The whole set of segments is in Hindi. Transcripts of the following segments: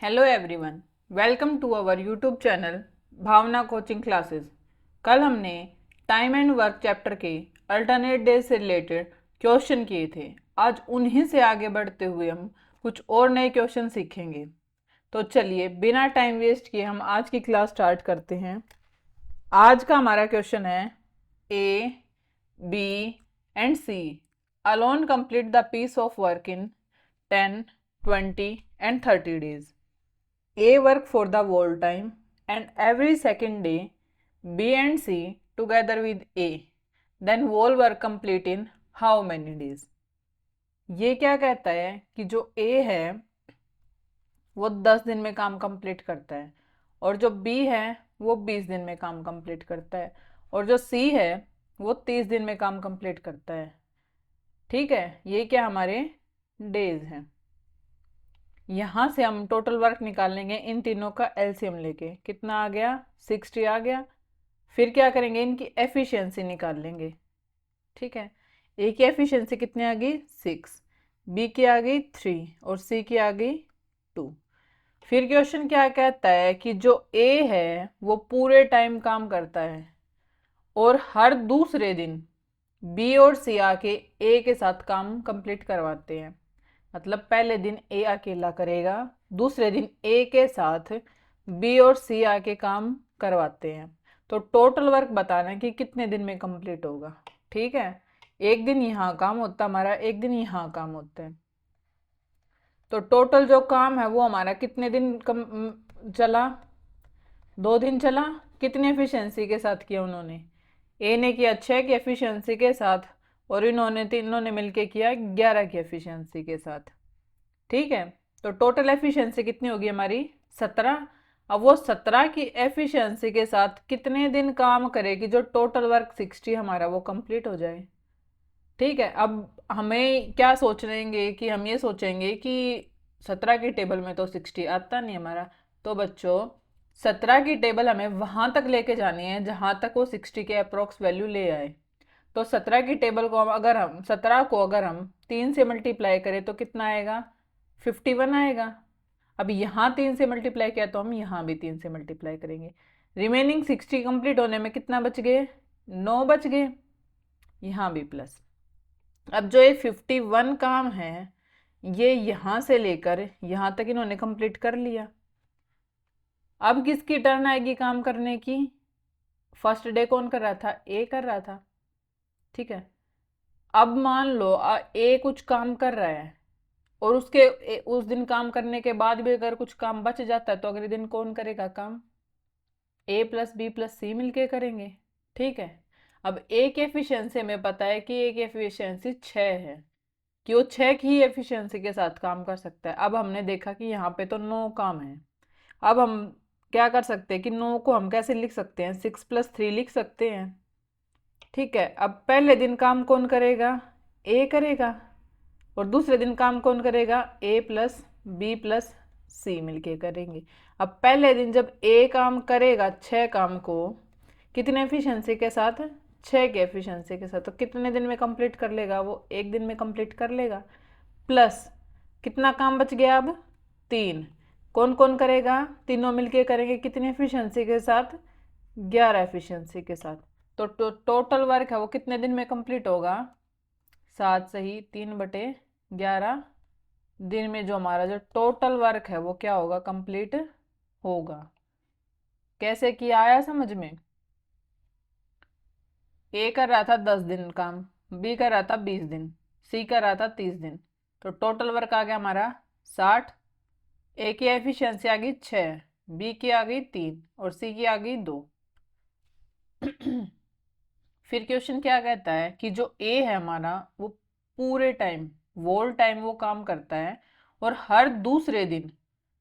Hello everyone, welcome to our YouTube channel Bhavna coaching classes. कल हमने टाइम एंड वर्क चैप्टर के अल्टरनेट डेज से रिलेटेड क्वेश्चन किए थे। आज उन्हीं से आगे बढ़ते हुए हम कुछ और नए क्वेश्चन सीखेंगे। तो चलिए बिना टाइम वेस्ट किए हम आज की क्लास स्टार्ट करते हैं। आज का हमारा क्वेश्चन है A, B and C alone complete the piece of work in 10, 20 and 30 days. A work for the whole time and every second day, B and C together with A, then whole work complete in how many days? ये क्या कहता है कि जो A है वो 10 दिन में काम कंप्लीट करता है और जो B है वो 20 दिन में काम कंप्लीट करता है और जो C है वो 30 दिन में काम कंप्लीट करता है। ठीक है, ये क्या हमारे डेज हैं। यहाँ से हम टोटल वर्क निकाल लेंगे इन तीनों का एलसीएम लेके। कितना आ गया? 60 आ गया। फिर क्या करेंगे, इनकी एफिशिएंसी निकाल लेंगे। ठीक है, ए की एफिशिएंसी कितनी आ गई? 6, बी की आ गई 3 और सी की आ गई 2। फिर क्वेश्चन क्या कहता है कि जो ए है वो पूरे टाइम काम करता है और हर दूसरे दिन बी और सी आके ए के साथ काम कंप्लीट करवाते हैं। मतलब पहले दिन ए अकेला करेगा, दूसरे दिन ए के साथ बी और सी आके काम करवाते हैं। तो टोटल वर्क बताना है कि कितने दिन में कंप्लीट होगा। ठीक है, एक दिन यहाँ काम होता है हमारा, एक दिन यहाँ काम होता है। तो टोटल जो काम है वो हमारा कितने दिन चला? 2 दिन चला। कितनी एफिशिएंसी के साथ किया उन्होंने? ए ने किया 6 की एफिशिएंसी के साथ और इन्होंने तीनों ने मिलके किया 11 की एफिशिएंसी के साथ। ठीक है, तो टोटल एफिशिएंसी कितनी होगी हमारी? 17। अब वो 17 की एफिशिएंसी के साथ कितने दिन काम करेगी जो टोटल वर्क 60 हमारा वो कंप्लीट हो जाए। ठीक है, अब हमें क्या सोचेंगे कि हम ये सोचेंगे कि 17 की टेबल में तो 60 आता नहीं हमारा। तो बच्चों 17 की टेबल हमें वहां तक लेके जानी है जहां तक वो 60 के अप्रोक्स वैल्यू ले आए। तो 17 की टेबल को अगर हम 17 को अगर हम 3 से मल्टीप्लाई करें तो कितना आएगा? 51 आएगा। अब यहाँ 3 से मल्टीप्लाई किया तो हम यहाँ भी 3 से मल्टीप्लाई करेंगे। रिमेनिंग 60 कंप्लीट होने में कितना बच गए? 9 बच गए। यहाँ भी प्लस। अब जो ये 51 काम है ये यहाँ से लेकर यहाँ तक इन्होंने कंप्लीट कर लिया। अब किसकी टर्न आएगी काम करने की? फर्स्ट डे कौन कर रहा था? ए कर रहा था। ठीक है, अब मान लो ए कुछ काम कर रहा है और उस दिन काम करने के बाद भी अगर कुछ काम बच जाता है तो अगले दिन कौन करेगा काम? ए प्लस बी प्लस सी मिलके करेंगे। ठीक है, अब ए की एफिशिएंसी हमें पता है कि ए की एफिशिएंसी 6 है कि वो 6 की ही एफिशिएंसी के साथ काम कर सकता है। अब हमने देखा कि यहाँ पे तो 9 काम है। अब हम क्या कर सकते हैं कि 9 को हम कैसे लिख सकते हैं? 6 + 3 लिख सकते हैं। ठीक है, अब पहले दिन काम कौन करेगा? ए करेगा और दूसरे दिन काम कौन करेगा? ए प्लस बी प्लस सी मिलके करेंगे। अब पहले दिन जब ए काम करेगा 6 काम को, कितने एफिशिएंसी के साथ? 6 के एफिशिएंसी के साथ। तो कितने दिन में कंप्लीट कर लेगा? वो एक दिन में कंप्लीट कर लेगा। प्लस कितना काम बच गया अब? 3। कौन कौन करेगा? तीनों मिलके करेंगे। कितनी एफिशिएंसी के साथ? 11 एफिशिएंसी के साथ। तो टोटल वर्क है वो कितने दिन में कंप्लीट होगा? 7 सही 3/11 दिन में जो हमारा जो टोटल वर्क है वो क्या होगा? कंप्लीट होगा। कैसे किया? आया समझ में? ए कर रहा था 10 दिन काम, बी कर रहा था 20 दिन, सी कर रहा था 30 दिन। तो टोटल वर्क आ गया हमारा 60। ए की एफिशिएंसी आ गई 6, बी की आ गई 3 और सी की आ गई 2। फिर क्वेश्चन क्या कहता है कि जो ए है हमारा वो पूरे टाइम वोल टाइम वो काम करता है और हर दूसरे दिन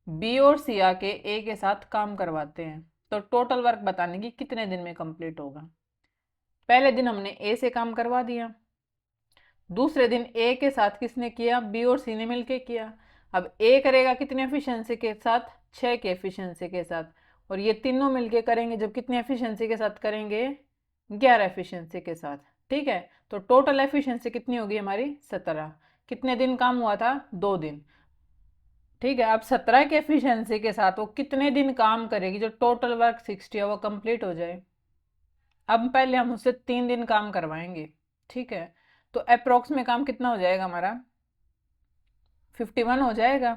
बी और सी आके ए के साथ काम करवाते हैं। तो टोटल वर्क बताने की कितने दिन में कंप्लीट होगा? पहले दिन हमने ए से काम करवा दिया, दूसरे दिन ए के साथ किसने किया? बी और सी ने मिलके किया। अब ए करेगा कितने एफिशिएंसी के साथ? 6 के एफिशिएंसी के साथ। और ये तीनों मिलके करेंगे जब कितनी एफिशिएंसी के साथ करेंगे? 11 एफिशिएंसी के साथ। ठीक है, तो टोटल एफिशिएंसी कितनी होगी हमारी? 17। कितने दिन काम हुआ था? 2 दिन। ठीक है, अब 17 के एफिशिएंसी के साथ वो कितने दिन काम करेगी जो टोटल वर्क 60 है वो कंप्लीट हो जाए। अब पहले हम उससे 3 दिन काम करवाएंगे। ठीक है, तो अप्रोक्स में काम कितना हो जाएगा हमारा, 51 हो जाएगा।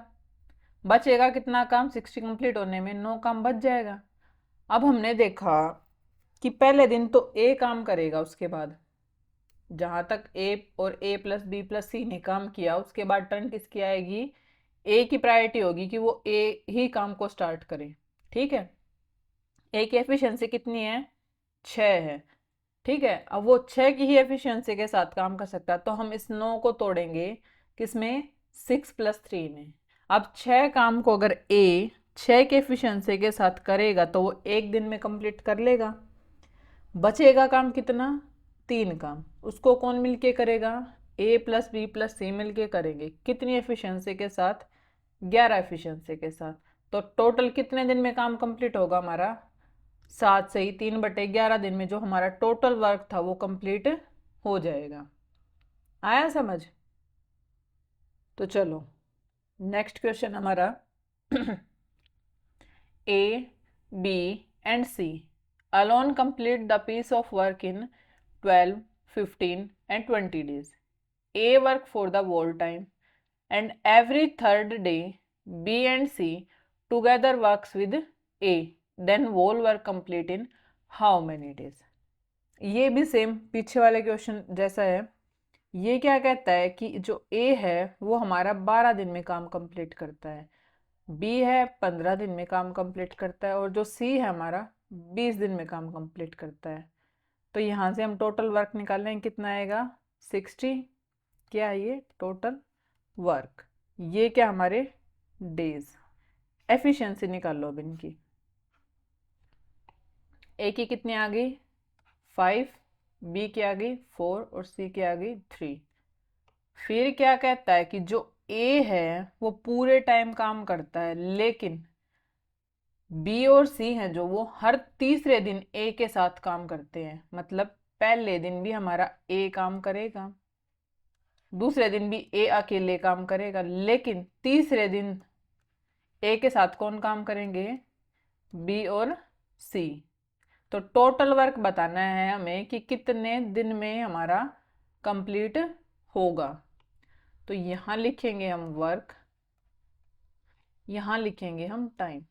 बचेगा कितना काम 60 कंप्लीट होने में, 9 काम बच जाएगा। अब हमने देखा कि पहले दिन तो ए काम करेगा, उसके बाद जहाँ तक ए और ए प्लस बी प्लस सी ने काम किया उसके बाद टर्न किसकी आएगी, ए की प्रायोरिटी होगी कि वो ए ही काम को स्टार्ट करे। ठीक है, ए की एफिशिएंसी कितनी है, 6 है। ठीक है, अब वो 6 की ही एफिशिएंसी के साथ काम कर सकता है, तो हम इस 9 को तोड़ेंगे किसमें, 6 + 3 में। अब 6 काम को अगर ए 6 के एफिशिएंसी के साथ करेगा तो वो एक दिन में कंप्लीट कर लेगा। बचेगा काम कितना, 3 काम। उसको कौन मिलके करेगा, ए प्लस बी प्लस सी मिलके करेंगे। कितनी एफिशिएंसी के साथ, 11 एफिशिएंसी के साथ। तो टोटल कितने दिन में काम कंप्लीट होगा हमारा, 7 से ही 3/11 दिन में जो हमारा टोटल वर्क था वो कंप्लीट हो जाएगा। आया समझ। तो चलो नेक्स्ट क्वेश्चन हमारा A B and C alone complete the piece of work in 12, 15 and 20 days. A work for the whole time and every third day B and C together works with A, then whole work complete in how many days? ये भी सेम पीछे वाले क्वेश्चन जैसा है। ये क्या कहता है कि जो A है वो हमारा 12 दिन में काम कंप्लीट करता है, B है 15 दिन में काम कंप्लीट करता है और जो C है हमारा 20 दिन में काम कंप्लीट करता है। तो यहाँ से हम टोटल वर्क निकाल लेंगे, कितना आएगा 60। क्या है ये टोटल वर्क, ये क्या हमारे डेज। एफिशिएंसी निकाल लो अब इनकी। ए की कितनी आ गई 5, बी की आ गई 4 और सी की आ गई 3। फिर क्या कहता है कि जो ए है वो पूरे टाइम काम करता है, लेकिन बी और सी हैं जो वो हर तीसरे दिन ए के साथ काम करते हैं। मतलब पहले दिन भी हमारा ए काम करेगा, दूसरे दिन भी ए अकेले काम करेगा, लेकिन तीसरे दिन ए के साथ कौन काम करेंगे, बी और सी। तो टोटल वर्क बताना है हमें कि कितने दिन में हमारा कंप्लीट होगा। तो यहां लिखेंगे हम वर्क, यहां लिखेंगे हम टाइम।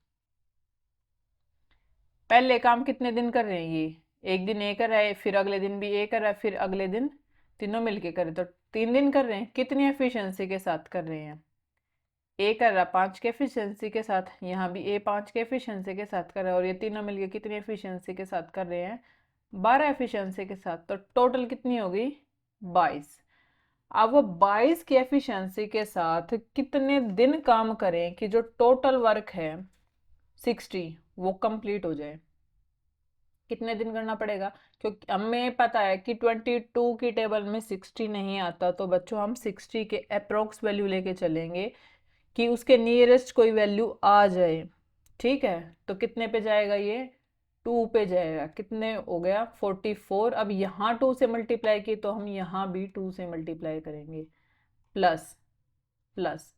पहले काम कितने दिन कर रहे हैं, ये एक दिन ए कर रहा है, फिर अगले दिन भी ए कर रहा है, फिर अगले दिन तीनों मिलके कर रहे, तो 3 दिन कर रहे हैं। कितनी एफिशिएंसी के साथ कर रहे हैं, ए कर रहा 5 के एफिशिएंसी के साथ, यहाँ भी ए 5 के एफिशिएंसी के साथ कर रहा है, और ये तीनों मिलके कितनी एफिशिएंसी के साथ कर रहे हैं, 12 एफिशिएंसी के साथ। तो टोटल कितनी होगी 22। अब वो 22 की एफिशिएंसी के साथ कितने दिन काम करें कि जो टोटल वर्क है 60 वो कंप्लीट हो जाए। कितने दिन करना पड़ेगा, क्योंकि हमें पता है कि 22 की टेबल में 60 नहीं आता, तो बच्चों हम 60 के अप्रोक्स वैल्यू लेके चलेंगे कि उसके नियरेस्ट कोई वैल्यू आ जाए। ठीक है, तो कितने पे जाएगा ये 2 पे जाएगा। कितने हो गया 44। अब यहाँ 2 से मल्टीप्लाई की तो हम यहाँ भी 2 से मल्टीप्लाई करेंगे, प्लस प्लस।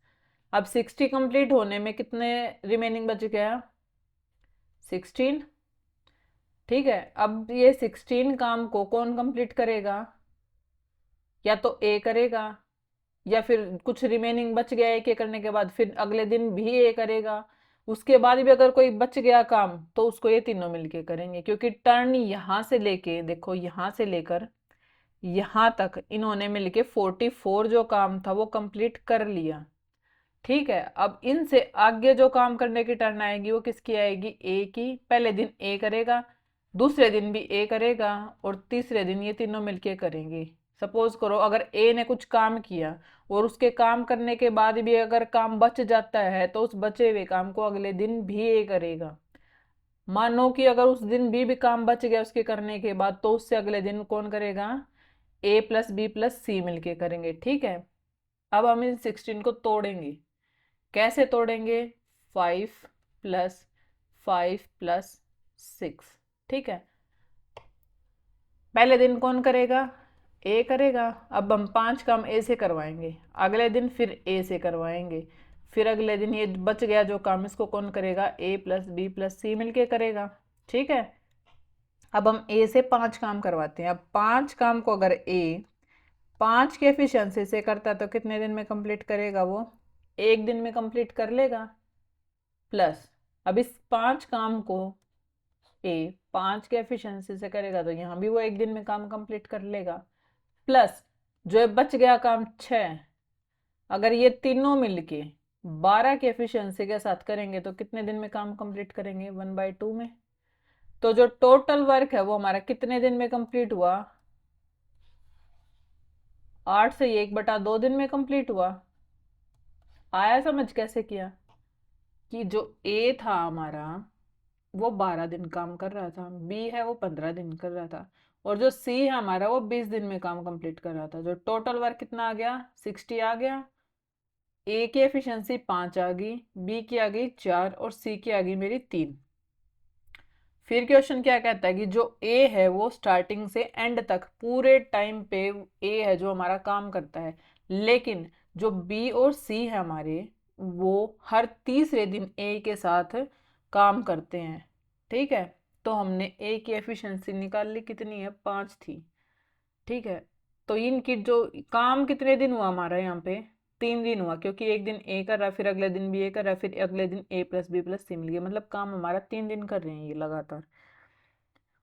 अब 60 कंप्लीट होने में कितने रिमेनिंग बच गया, 16। ठीक है, अब ये 16 काम को कौन कंप्लीट करेगा, या तो ए करेगा, या फिर कुछ रिमेनिंग बच गया एक करने के बाद फिर अगले दिन भी ए करेगा। उसके बाद भी अगर कोई बच गया काम तो उसको ये तीनों मिलके करेंगे, क्योंकि टर्न यहाँ से लेके देखो यहाँ से लेकर यहाँ तक इन्होंने मिलके 44 जो काम था वो कंप्लीट कर लिया। ठीक है, अब इनसे आगे जो काम करने की टर्न आएगी वो किसकी आएगी, ए की। पहले दिन ए करेगा, दूसरे दिन भी ए करेगा, और तीसरे दिन ये तीनों मिलके करेंगे। सपोज करो अगर ए ने कुछ काम किया और उसके काम करने के बाद भी अगर काम बच जाता है तो उस बचे हुए काम को अगले दिन भी ए करेगा। मानो कि अगर उस दिन भी काम बच गया उसके करने के बाद, तो उससे अगले दिन कौन करेगा, ए प्लस बी प्लस सी मिलके करेंगे। ठीक है, अब हम इन 16 को तोड़ेंगे। कैसे तोड़ेंगे, 5 + 5 + 6। ठीक है, पहले दिन कौन करेगा, ए करेगा। अब हम 5 काम ए से करवाएंगे, अगले दिन फिर ए से करवाएंगे, फिर अगले दिन ये बच गया जो काम, इसको कौन करेगा, ए प्लस बी प्लस सी मिलके करेगा। ठीक है, अब हम ए से 5 काम करवाते हैं। अब 5 काम को अगर ए 5 के एफिशिएंसी से करता है तो कितने दिन में कंप्लीट करेगा, वो 1 दिन में कंप्लीट कर लेगा। प्लस अब इस 5 काम को ए 5 के एफिशिएंसी से करेगा तो यहाँ भी वो 1 दिन में काम कंप्लीट कर लेगा। प्लस जो बच गया काम 6, अगर ये तीनों मिलके 12 के एफिशिएंसी के साथ करेंगे तो कितने दिन में काम कंप्लीट करेंगे, 1/2 में। तो जो टोटल वर्क है वो हमारा कितने दिन में कंप्लीट हुआ, 8 से 1/2 दिन में कंप्लीट हुआ। आया समझ कैसे किया, कि जो ए था हमारा वो 12 दिन काम कर रहा था, बी है वो 15 दिन कर रहा था, और जो सी है हमारा वो 20 दिन में काम कंप्लीट कर रहा था। जो टोटल वर्क कितना आ गया, 60 आ गया। ए की एफिशिएंसी 5 आ गई, बी की आ गई 4 और सी की आ गई मेरी 3। फिर क्वेश्चन क्या कहता है कि जो ए है वो स्टार्टिंग से एंड तक पूरे टाइम पे ए है जो हमारा काम करता है, लेकिन जो बी और सी है हमारे वो हर तीसरे दिन ए के साथ काम करते हैं। ठीक है, तो हमने ए की एफिशिएंसी निकाल ली, कितनी है, 5 थी। ठीक है, तो इनकी जो काम कितने दिन हुआ हमारा यहाँ पे, 3 दिन हुआ, क्योंकि एक दिन ए कर रहा, फिर अगले दिन बी ए कर रहा, फिर अगले दिन ए प्लस बी प्लस सी मिल गया, मतलब काम हमारा 3 दिन कर रहे हैं ये लगातार।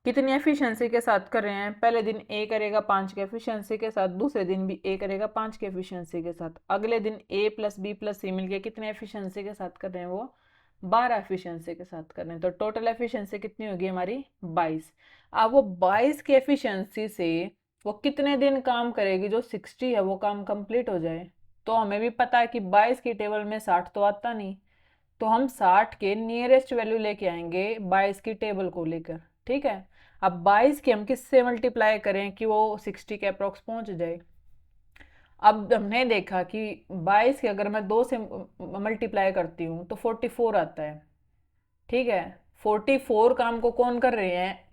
कितनी एफिशिएंसी के साथ कर रहे हैं, पहले दिन ए करेगा 5 के एफिशिएंसी के साथ, दूसरे दिन भी ए करेगा 5 के एफिशिएंसी के साथ, अगले दिन ए प्लस बी प्लस सी मिल गया, कितने एफिशिएंसी के साथ कर रहे हैं, वो 12 एफिशिएंसी के साथ कर रहे हैं। तो टोटल एफिशिएंसी कितनी होगी हमारी, 22। अब वो 22 की एफिशिएंसी से वो कितने दिन काम करेगी, जो 60 है वो काम कंप्लीट हो जाए। तो हमें भी पता है कि 22 की टेबल में 60 तो आता नहीं, तो हम 60 के नियरेस्ट वैल्यू लेके आएंगे 22 की टेबल को लेकर। ठीक है, अब 22 की हम किससे मल्टीप्लाई करें कि वो 60 के अप्रोक्स पहुंच जाए। अब हमने देखा कि 22 के अगर मैं 2 से मल्टीप्लाई करती हूँ तो 44 आता है। ठीक है, 44 काम को कौन कर रहे हैं,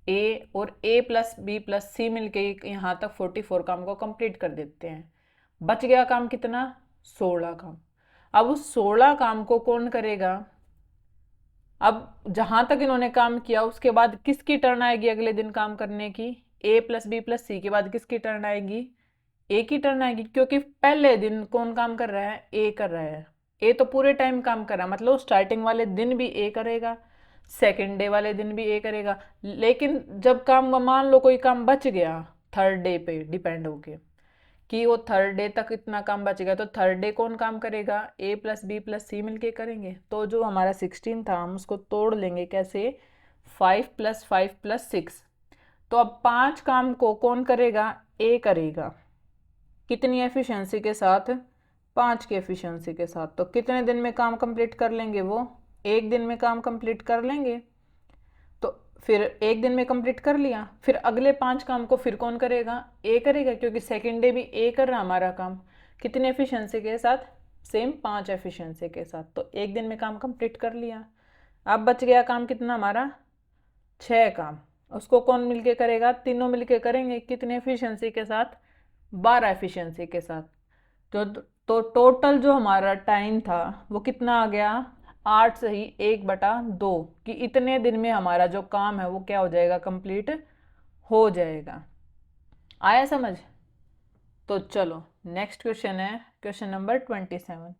ए और ए प्लस बी प्लस सी मिलके यहाँ तक 44 काम को कंप्लीट कर देते हैं। बच गया काम कितना, 16 काम। अब उस 16 काम को कौन करेगा, अब जहां तक इन्होंने काम किया उसके बाद किसकी टर्न आएगी अगले दिन काम करने की, ए प्लस बी प्लस सी के बाद किसकी टर्न आएगी, ए की टर्न आएगी, क्योंकि पहले दिन कौन काम कर रहा है, ए कर रहा है। ए तो पूरे टाइम काम कर रहा है, मतलब स्टार्टिंग वाले दिन भी ए करेगा, सेकेंड डे वाले दिन भी ए करेगा। लेकिन जब काम मान लो कोई काम बच गया थर्ड डे पे डिपेंड होके कि वो थर्ड डे तक इतना काम बचेगा, तो थर्ड डे कौन काम करेगा, ए प्लस बी प्लस सी मिलके करेंगे। तो जो हमारा 16 था हम उसको तोड़ लेंगे कैसे, 5 + 5 + 6। तो अब 5 काम को कौन करेगा, ए करेगा, कितनी एफिशिएंसी के साथ, 5 की एफिशिएंसी के साथ। तो कितने दिन में काम कंप्लीट कर लेंगे, वो 1 दिन में काम कंप्लीट कर लेंगे। तो फिर 1 दिन में कंप्लीट कर लिया, फिर अगले 5 काम को फिर कौन करेगा, ए करेगा, क्योंकि सेकेंड डे भी ए कर रहा हमारा काम, कितनी एफिशिएंसी के साथ, सेम 5 एफिशिएंसी के साथ। तो 1 दिन में काम कंप्लीट कर लिया। अब बच गया काम कितना हमारा, 6 काम। उसको कौन मिलके करेगा, तीनों मिलके करेंगे, कितनी एफिशिएंसी के साथ, 12 एफिशिएंसी के साथ। तो टोटल जो हमारा टाइम था वो कितना आ गया, 8 से ही 1/2, कि इतने दिन में हमारा जो काम है वो क्या हो जाएगा, कंप्लीट हो जाएगा। आया समझ। तो चलो नेक्स्ट क्वेश्चन है क्वेश्चन नंबर 27।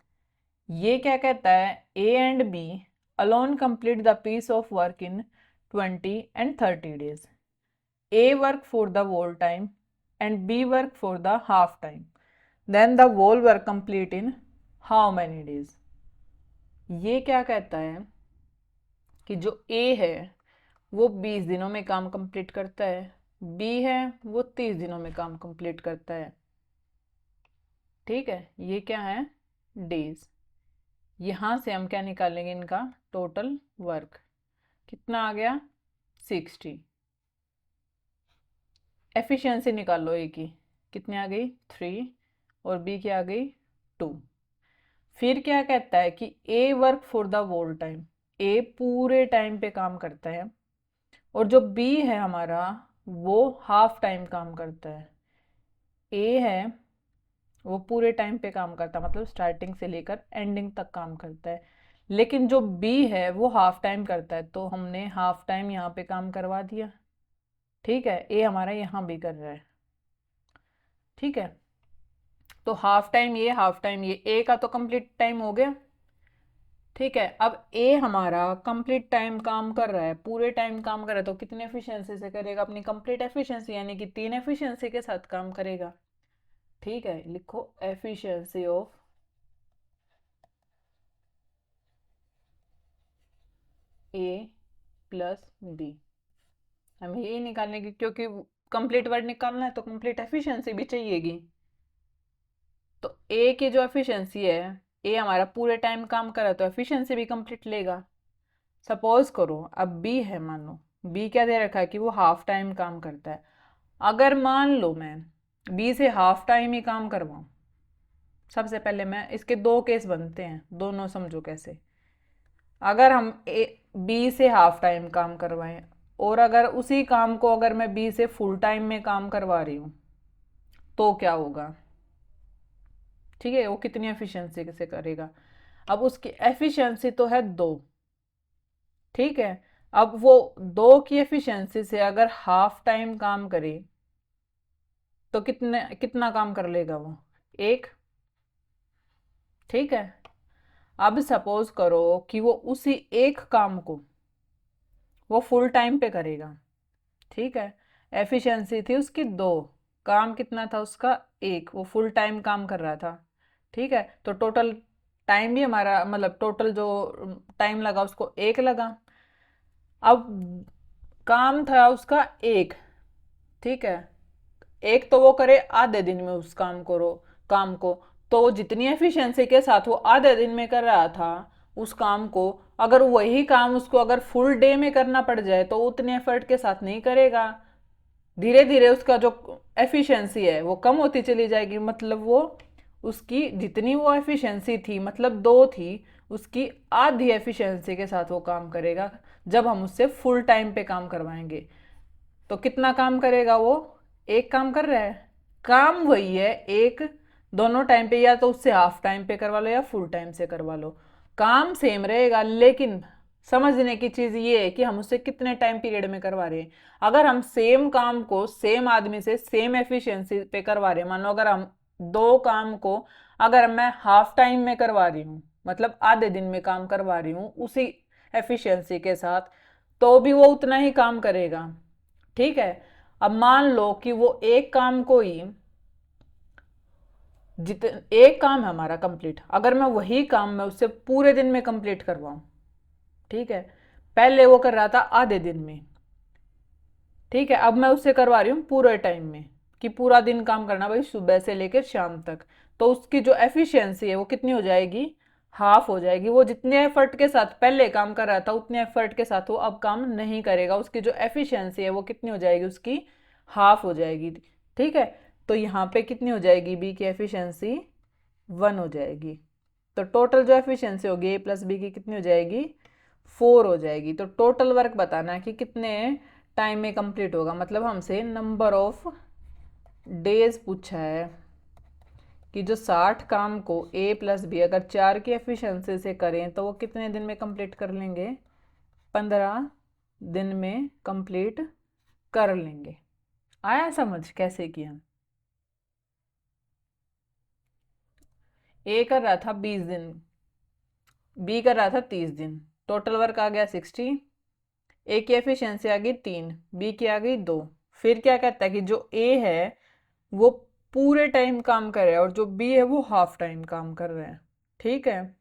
ये क्या कहता है, A and B alone complete the piece of work in 20 and 30 days. A work for the whole time and B work for the half time. Then the whole work complete in how many days? ये क्या कहता है कि जो A है वो 20 दिनों में काम कंप्लीट करता है, B है वो 30 दिनों में काम कंप्लीट करता है। ठीक है, ये क्या है, डेज। यहाँ से हम क्या निकालेंगे, इनका टोटल वर्क कितना आ गया, 60। एफिशिएंसी निकाल लो ए की, कितनी आ गई, 3, और बी की आ गई 2। फिर क्या कहता है कि A work for the whole time, A पूरे टाइम पे काम करता है, और जो बी है हमारा वो हाफ टाइम काम करता है। ए है वो पूरे टाइम पे काम करता है, मतलब स्टार्टिंग से लेकर एंडिंग तक काम करता है। लेकिन जो बी है वो हाफ टाइम करता है, तो हमने हाफ टाइम यहाँ पे काम करवा दिया। ठीक है, ए हमारा यहाँ भी कर रहा है। ठीक है, तो हाफ टाइम ये, हाफ टाइम ये, ए का तो कंप्लीट टाइम हो गया। ठीक है, अब ए हमारा कंप्लीट टाइम काम कर रहा है, पूरे टाइम काम कर रहा है, तो कितनी एफिशिएंसी से करेगा? अपनी कंप्लीट एफिशिएंसी, यानी कि 3 एफिशिएंसी के साथ काम करेगा। ठीक है, लिखो efficiency of A plus B. हमें यही निकालने की, क्योंकि कंप्लीट वर्ड निकालना है तो कंप्लीट एफिशिएंसी भी चाहिएगी। तो ए की जो एफिशिएंसी है, ए हमारा पूरे टाइम काम कर रहा है तो एफिशिएंसी भी कंप्लीट लेगा। सपोज करो अब बी है, मान लो बी क्या दे रखा है कि वो हाफ टाइम काम करता है। अगर मान लो मैं बी से हाफ टाइम ही काम करवाऊँ, सबसे पहले मैं इसके दो केस बनते हैं, दोनों समझो कैसे। अगर हम बी से हाफ टाइम काम करवाएं, और अगर उसी काम को अगर मैं बी से फुल टाइम में काम करवा रही हूँ, तो क्या होगा? ठीक है, वो कितनी एफिशिएंसी से करेगा? अब उसकी एफिशिएंसी तो है 2। ठीक है, अब वो 2 की एफिशिएंसी से अगर हाफ टाइम काम करे तो कितना काम कर लेगा वो? 1। ठीक है, अब सपोज करो कि वो उसी एक काम को वो फुल टाइम पे करेगा। ठीक है, एफिशिएंसी थी उसकी 2, काम कितना था उसका? 1, वो फुल टाइम काम कर रहा था। ठीक है, तो टोटल टाइम भी हमारा, मतलब टोटल जो टाइम लगा उसको 1 लगा। अब काम था उसका 1। ठीक है, एक तो वो करे आधे दिन में उस काम को, तो जितनी एफिशिएंसी के साथ वो आधे दिन में कर रहा था उस काम को, अगर वही काम उसको अगर फुल डे में करना पड़ जाए तो उतने एफर्ट के साथ नहीं करेगा। धीरे धीरे उसका जो एफिशिएंसी है वो कम होती चली जाएगी, मतलब वो उसकी जितनी वो एफिशिएंसी थी, मतलब 2 थी, उसकी आधी एफिशिएंसी के साथ वो काम करेगा जब हम उससे फुल टाइम पे काम करवाएंगे। तो कितना काम करेगा वो? 1 काम कर रहा है, काम वही है 1, दोनों टाइम पे, या तो उससे हाफ टाइम पे करवा लो या फुल टाइम से करवा लो, काम सेम रहेगा। लेकिन समझने की चीज ये है कि हम उससे कितने टाइम पीरियड में करवा रहे हैं। अगर हम सेम काम को सेम आदमी से सेम एफिशिएंसी पे करवा रहे हैं, मान लो अगर हम 2 काम को अगर मैं हाफ टाइम में करवा रही हूँ, मतलब आधे दिन में काम करवा रही हूँ उसी एफिशिएंसी के साथ, तो भी वो उतना ही काम करेगा। ठीक है, अब मान लो कि वो एक काम को ही एक काम है हमारा कंप्लीट, अगर मैं वही काम मैं उससे पूरे दिन में कंप्लीट करवाऊं। ठीक है, पहले वो कर रहा था आधे दिन में। ठीक है, अब मैं उससे करवा रही हूँ पूरे टाइम में, कि पूरा दिन काम करना भाई, सुबह से लेकर शाम तक। तो उसकी जो एफिशिएंसी है वो कितनी हो जाएगी? हाफ हो जाएगी। वो जितने एफर्ट के साथ पहले काम कर रहा था उतने एफर्ट के साथ वो अब काम नहीं करेगा, उसकी जो एफिशिएंसी है वो कितनी हो जाएगी? उसकी हाफ हो जाएगी। ठीक है, तो यहाँ पे कितनी हो जाएगी? बी की एफिशिएंसी 1 हो जाएगी। तो टोटल जो एफिशिएंसी होगी ए प्लस बी की कितनी हो जाएगी? 4 हो जाएगी। तो टोटल वर्क बताना है कि कितने टाइम में कंप्लीट होगा, मतलब हमसे नंबर ऑफ डेज पूछा है कि जो 60 काम को ए प्लस बी अगर 4 की एफिशिएंसी से करें तो वो कितने दिन में कंप्लीट कर लेंगे? 15 दिन में कंप्लीट कर लेंगे। आया समझ कैसे किया? ए कर रहा था 20 दिन, बी कर रहा था 30 दिन, टोटल वर्क आ गया 60। ए की एफिशिएंसी आ गई 3, बी की आ गई 2। फिर क्या कहता है कि जो ए है वो पूरे टाइम काम कर रहा है और जो बी है वो हाफ टाइम काम कर रहा है। ठीक है,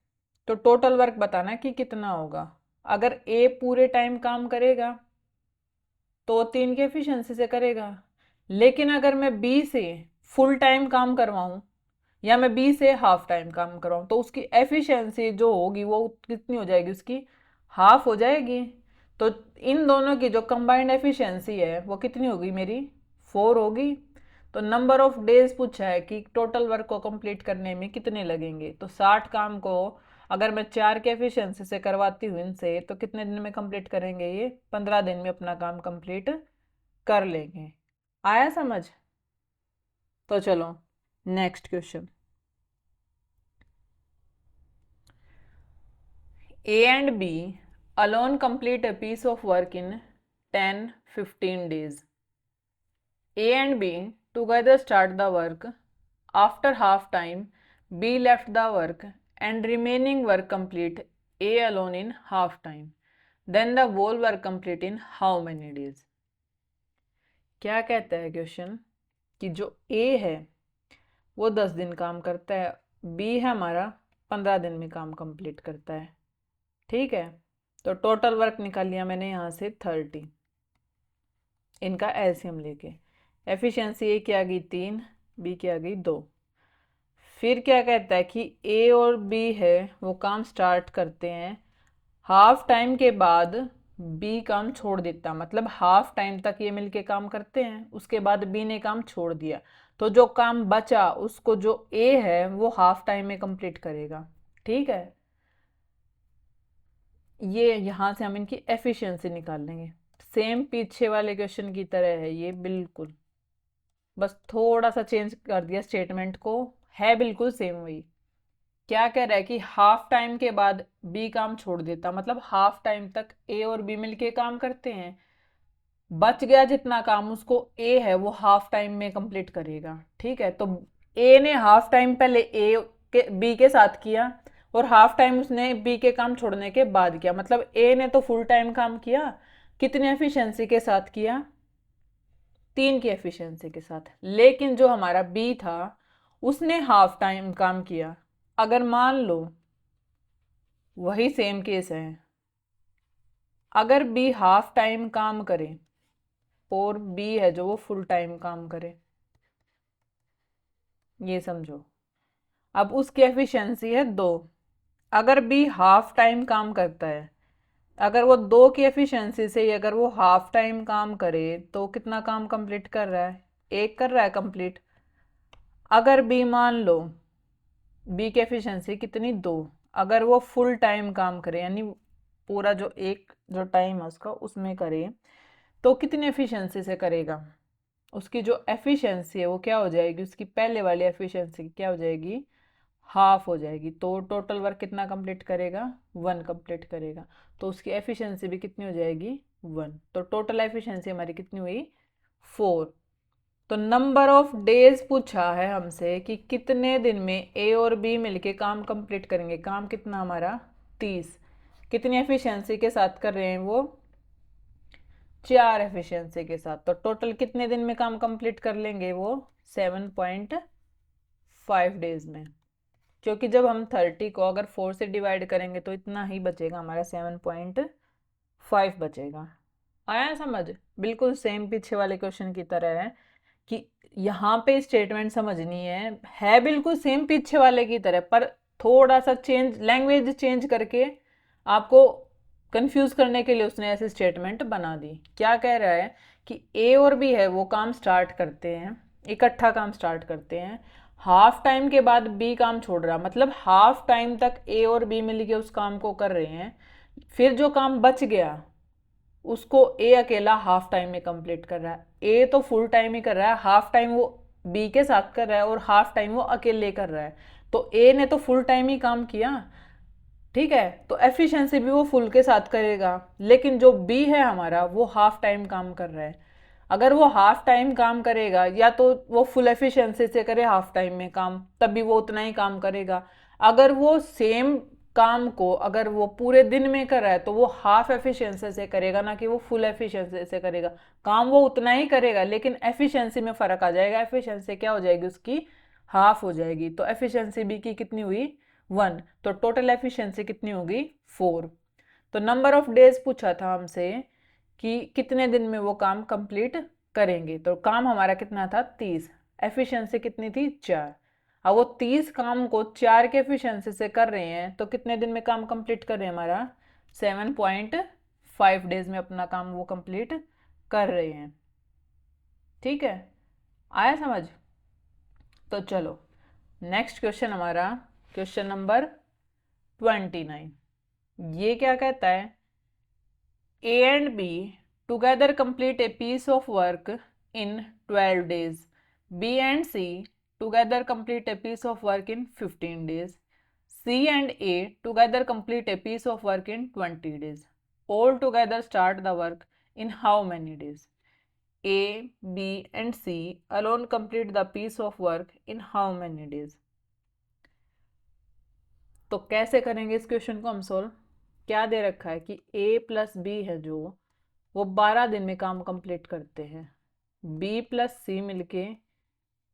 तो टोटल वर्क बताना है कि कितना होगा। अगर ए पूरे टाइम काम करेगा तो 3 की एफिशिएंसी से करेगा, लेकिन अगर मैं बी से फुल टाइम काम करवाऊँ या मैं बी से हाफ टाइम काम करवाऊँ तो उसकी एफिशिएंसी जो होगी वो कितनी हो जाएगी? उसकी हाफ हो जाएगी। तो इन दोनों की जो कंबाइंड एफिशिएंसी है वो कितनी होगी मेरी? 4 होगी। तो नंबर ऑफ डेज पूछा है कि टोटल वर्क को कंप्लीट करने में कितने लगेंगे, तो 60 काम को अगर मैं 4 के एफिशिएंसी से करवाती हूँ इनसे तो कितने दिन में कंप्लीट करेंगे? ये 15 दिन में अपना काम कंप्लीट कर लेंगे। आया समझ? तो चलो next question, A and B alone complete a piece of work in 10-15 days. A and B together start the work. After half time, B left the work and remaining work complete A alone in half time. Then the whole work complete in how many days? क्या कहता है क्वेश्चन कि जो A है वो 10 दिन काम करता है, B है हमारा 15 दिन में काम कंप्लीट करता है। ठीक है, तो टोटल वर्क निकाल लिया मैंने यहाँ से 30, इनका एलसीएम लेके। एफिशिएंसी ए की आ गई 3, बी की आ गई 2। फिर क्या कहता है कि ए और बी है वो काम स्टार्ट करते हैं, हाफ टाइम के बाद बी काम छोड़ देता, मतलब हाफ टाइम तक ये मिलके काम करते हैं, उसके बाद बी ने काम छोड़ दिया, तो जो काम बचा उसको जो ए है वो हाफ टाइम में कंप्लीट करेगा। ठीक है, ये यहाँ से हम इनकी एफिशिएंसी निकाल लेंगे। सेम पीछे वाले क्वेश्चन की तरह है ये बिल्कुल, बस थोड़ा सा चेंज कर दिया स्टेटमेंट को, है बिल्कुल सेम वही। क्या कह रहा है कि हाफ टाइम के बाद बी काम छोड़ देता, मतलब हाफ टाइम तक ए और बी मिलके काम करते हैं, बच गया जितना काम उसको ए है वो हाफ टाइम में कंप्लीट करेगा। ठीक है, तो ए ने हाफ टाइम पहले ए के बी के साथ किया और हाफ टाइम उसने बी के काम छोड़ने के बाद किया, मतलब ए ने तो फुल टाइम काम किया, कितनी एफिशिएंसी के साथ किया, 3 की एफिशिएंसी के साथ। लेकिन जो हमारा बी था उसने हाफ टाइम काम किया। अगर मान लो वही सेम केस है, अगर बी हाफ टाइम काम करे और बी है जो वो फुल टाइम काम करे, ये समझो, अब उसकी एफिशिएंसी है 2। अगर बी हाफ टाइम काम करता है, अगर वो 2 की एफिशिएंसी से ही अगर वो हाफ टाइम काम करे तो कितना काम कंप्लीट कर रहा है, 1 कर रहा है कंप्लीट। अगर बी मान लो बी की एफिशिएंसी कितनी 2, अगर वो फुल टाइम काम करे यानी पूरा जो एक जो टाइम है उसका उसमें करे तो कितनी एफिशिएंसी से करेगा, उसकी जो एफिशिएंसी है वो क्या हो जाएगी, उसकी पहले वाली एफिशिएंसी क्या हो जाएगी, हाफ हो जाएगी। तो टोटल वर्क कितना कंप्लीट करेगा, 1 कंप्लीट करेगा, तो उसकी एफिशिएंसी भी कितनी हो जाएगी, 1। तो टोटल एफिशिएंसी हमारी कितनी हुई, 4। तो नंबर ऑफ डेज पूछा है हमसे कि कितने दिन में ए और बी मिलके काम कंप्लीट करेंगे, काम कितना हमारा 30, कितनी एफिशिएंसी के साथ कर रहे हैं वो, 4 एफिशिएंसी के साथ। तो टोटल कितने दिन में काम कंप्लीट कर लेंगे वो, 7.5 डेज में, क्योंकि जब हम 30 को अगर 4 से डिवाइड करेंगे तो इतना ही बचेगा हमारा, 7.5 बचेगा। आया समझ, बिल्कुल सेम पीछे वाले क्वेश्चन की तरह है कि यहाँ पे स्टेटमेंट समझनी है बिल्कुल सेम पीछे वाले की तरह, पर थोड़ा सा चेंज, लैंग्वेज चेंज करके आपको कंफ्यूज करने के लिए उसने ऐसे स्टेटमेंट बना दी। क्या कह रहा है कि ए और बी है वो काम स्टार्ट करते हैं, इकट्ठा काम स्टार्ट करते हैं, हाफ टाइम के बाद बी काम छोड़ रहा, मतलब हाफ टाइम तक ए और बी मिलके उस काम को कर रहे हैं, फिर जो काम बच गया उसको ए अकेला हाफ टाइम में कंप्लीट कर रहा है। ए तो फुल टाइम ही कर रहा है, हाफ टाइम वो बी के साथ कर रहा है और हाफ टाइम वो अकेले कर रहा है, तो ए ने तो फुल टाइम ही काम किया। ठीक है, तो एफिशिएंसी भी वो फुल के साथ करेगा, लेकिन जो बी है हमारा वो हाफ टाइम काम कर रहा है। अगर वो हाफ टाइम काम करेगा या तो वो फुल एफिशिएंसी से करे हाफ टाइम में काम, तब भी वो उतना ही काम करेगा। अगर वो सेम काम को अगर वो पूरे दिन में कर रहा है तो वो हाफ एफिशिएंसी से करेगा, ना कि वो फुल एफिशिएंसी से करेगा। काम वो उतना ही करेगा लेकिन एफिशिएंसी में फ़र्क आ जाएगा, एफिशिएंसी क्या हो जाएगी उसकी, हाफ हो जाएगी। तो एफिशिएंसी बी की कितनी हुई, 1, तो टोटल एफिशिएंसी कितनी होगी, 4। तो नंबर ऑफ डेज पूछा था हमसे कि कितने दिन में वो काम कंप्लीट करेंगे, तो काम हमारा कितना था 30, एफिशिएंसी कितनी थी 4। अब वो 30 काम को 4 के एफिशिएंसी से कर रहे हैं तो कितने दिन में काम कंप्लीट कर रहे हैं, हमारा 7.5 डेज में अपना काम वो कंप्लीट कर रहे हैं। ठीक है, आया समझ। तो चलो नेक्स्ट क्वेश्चन हमारा क्वेश्चन नंबर 29। ये क्या कहता है, A and B together complete a piece of work in 12 days. B and C together complete a piece of work in 15 days. C and A together complete a piece of work in 20 days. All together start the work in how many days? A, B and C alone complete the piece of work in how many days? तो कैसे करेंगे इस क्वेश्चन को हम सोल्व? क्या दे रखा है कि A प्लस बी है जो वो 12 दिन में काम कंप्लीट करते हैं, B प्लस सी मिलके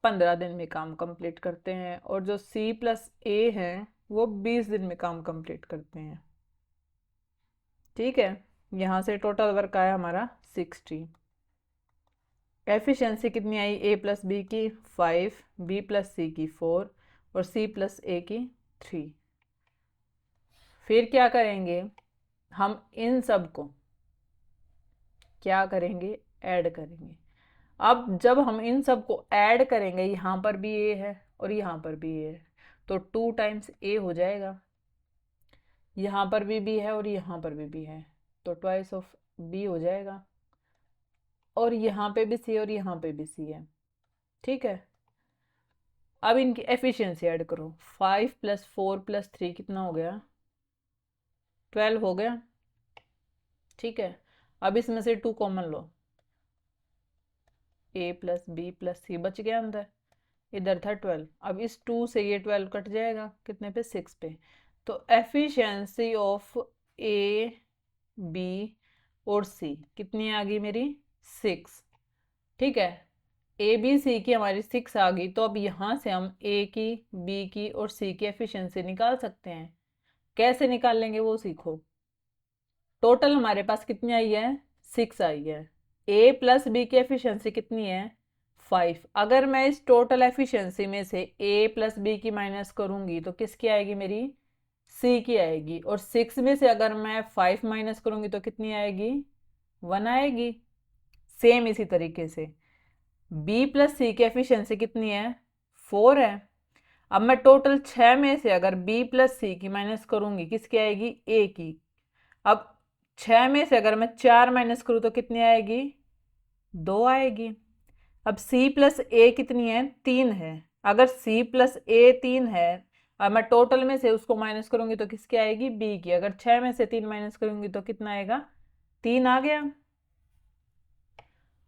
15 दिन में काम कंप्लीट करते हैं, और जो C प्लस A है वो 20 दिन में काम कंप्लीट करते हैं। ठीक है, यहाँ से टोटल वर्क आया हमारा 60। एफिशिएंसी कितनी आई A प्लस बी की 5, B प्लस सी की 4 और C प्लस A की 3। फिर क्या करेंगे, हम इन सब को क्या करेंगे, ऐड करेंगे। अब जब हम इन सब को ऐड करेंगे, यहाँ पर भी A है और यहाँ पर भी A है, तो 2 टाइम्स A हो जाएगा। यहाँ पर भी B है और यहाँ पर भी B है, तो ट्वाइस ऑफ B हो जाएगा। और यहाँ पे भी C और यहाँ पे भी C है। ठीक है, अब इनकी एफिशिएंसी ऐड करो। 5 प्लस 4 प्लस 3 कितना हो गया, 12 हो गया। ठीक है, अब इसमें से 2 कॉमन लो, A plus B plus C बच गया अंदर, इधर था 12। अब इस 2 से ये 12 कट जाएगा, कितने पे, 6 पे। तो एफिशिएंसी ऑफ A, B और C कितनी आ गई मेरी, 6। ठीक है, A B C की हमारी 6 आ गई। तो अब यहाँ से हम A की, B की और C की एफिशिएंसी निकाल सकते हैं। कैसे निकाल लेंगे वो सीखो। टोटल हमारे पास कितनी आई है, 6 आई है। A प्लस बी की एफिशिएंसी कितनी है, 5। अगर मैं इस टोटल एफिशिएंसी में से A प्लस बी की माइनस करूंगी तो किसकी आएगी, मेरी C की आएगी। और 6 में से अगर मैं 5 माइनस करूंगी तो कितनी आएगी, 1 आएगी। सेम इसी तरीके से B प्लस सी की एफिशिएंसी कितनी है, 4 है। अब मैं टोटल 6 में से अगर B प्लस सी की माइनस करूंगी, किसकी आएगी, A की। अब 6 में से अगर मैं 4 माइनस करूँ तो कितनी आएगी, 2 आएगी। अब C प्लस A कितनी है, 3 है। अगर C प्लस A 3 है और मैं टोटल में से उसको माइनस करूंगी तो किसकी आएगी, B की। अगर 6 में से 3 माइनस करूंगी तो कितना आएगा, 3 आ गया।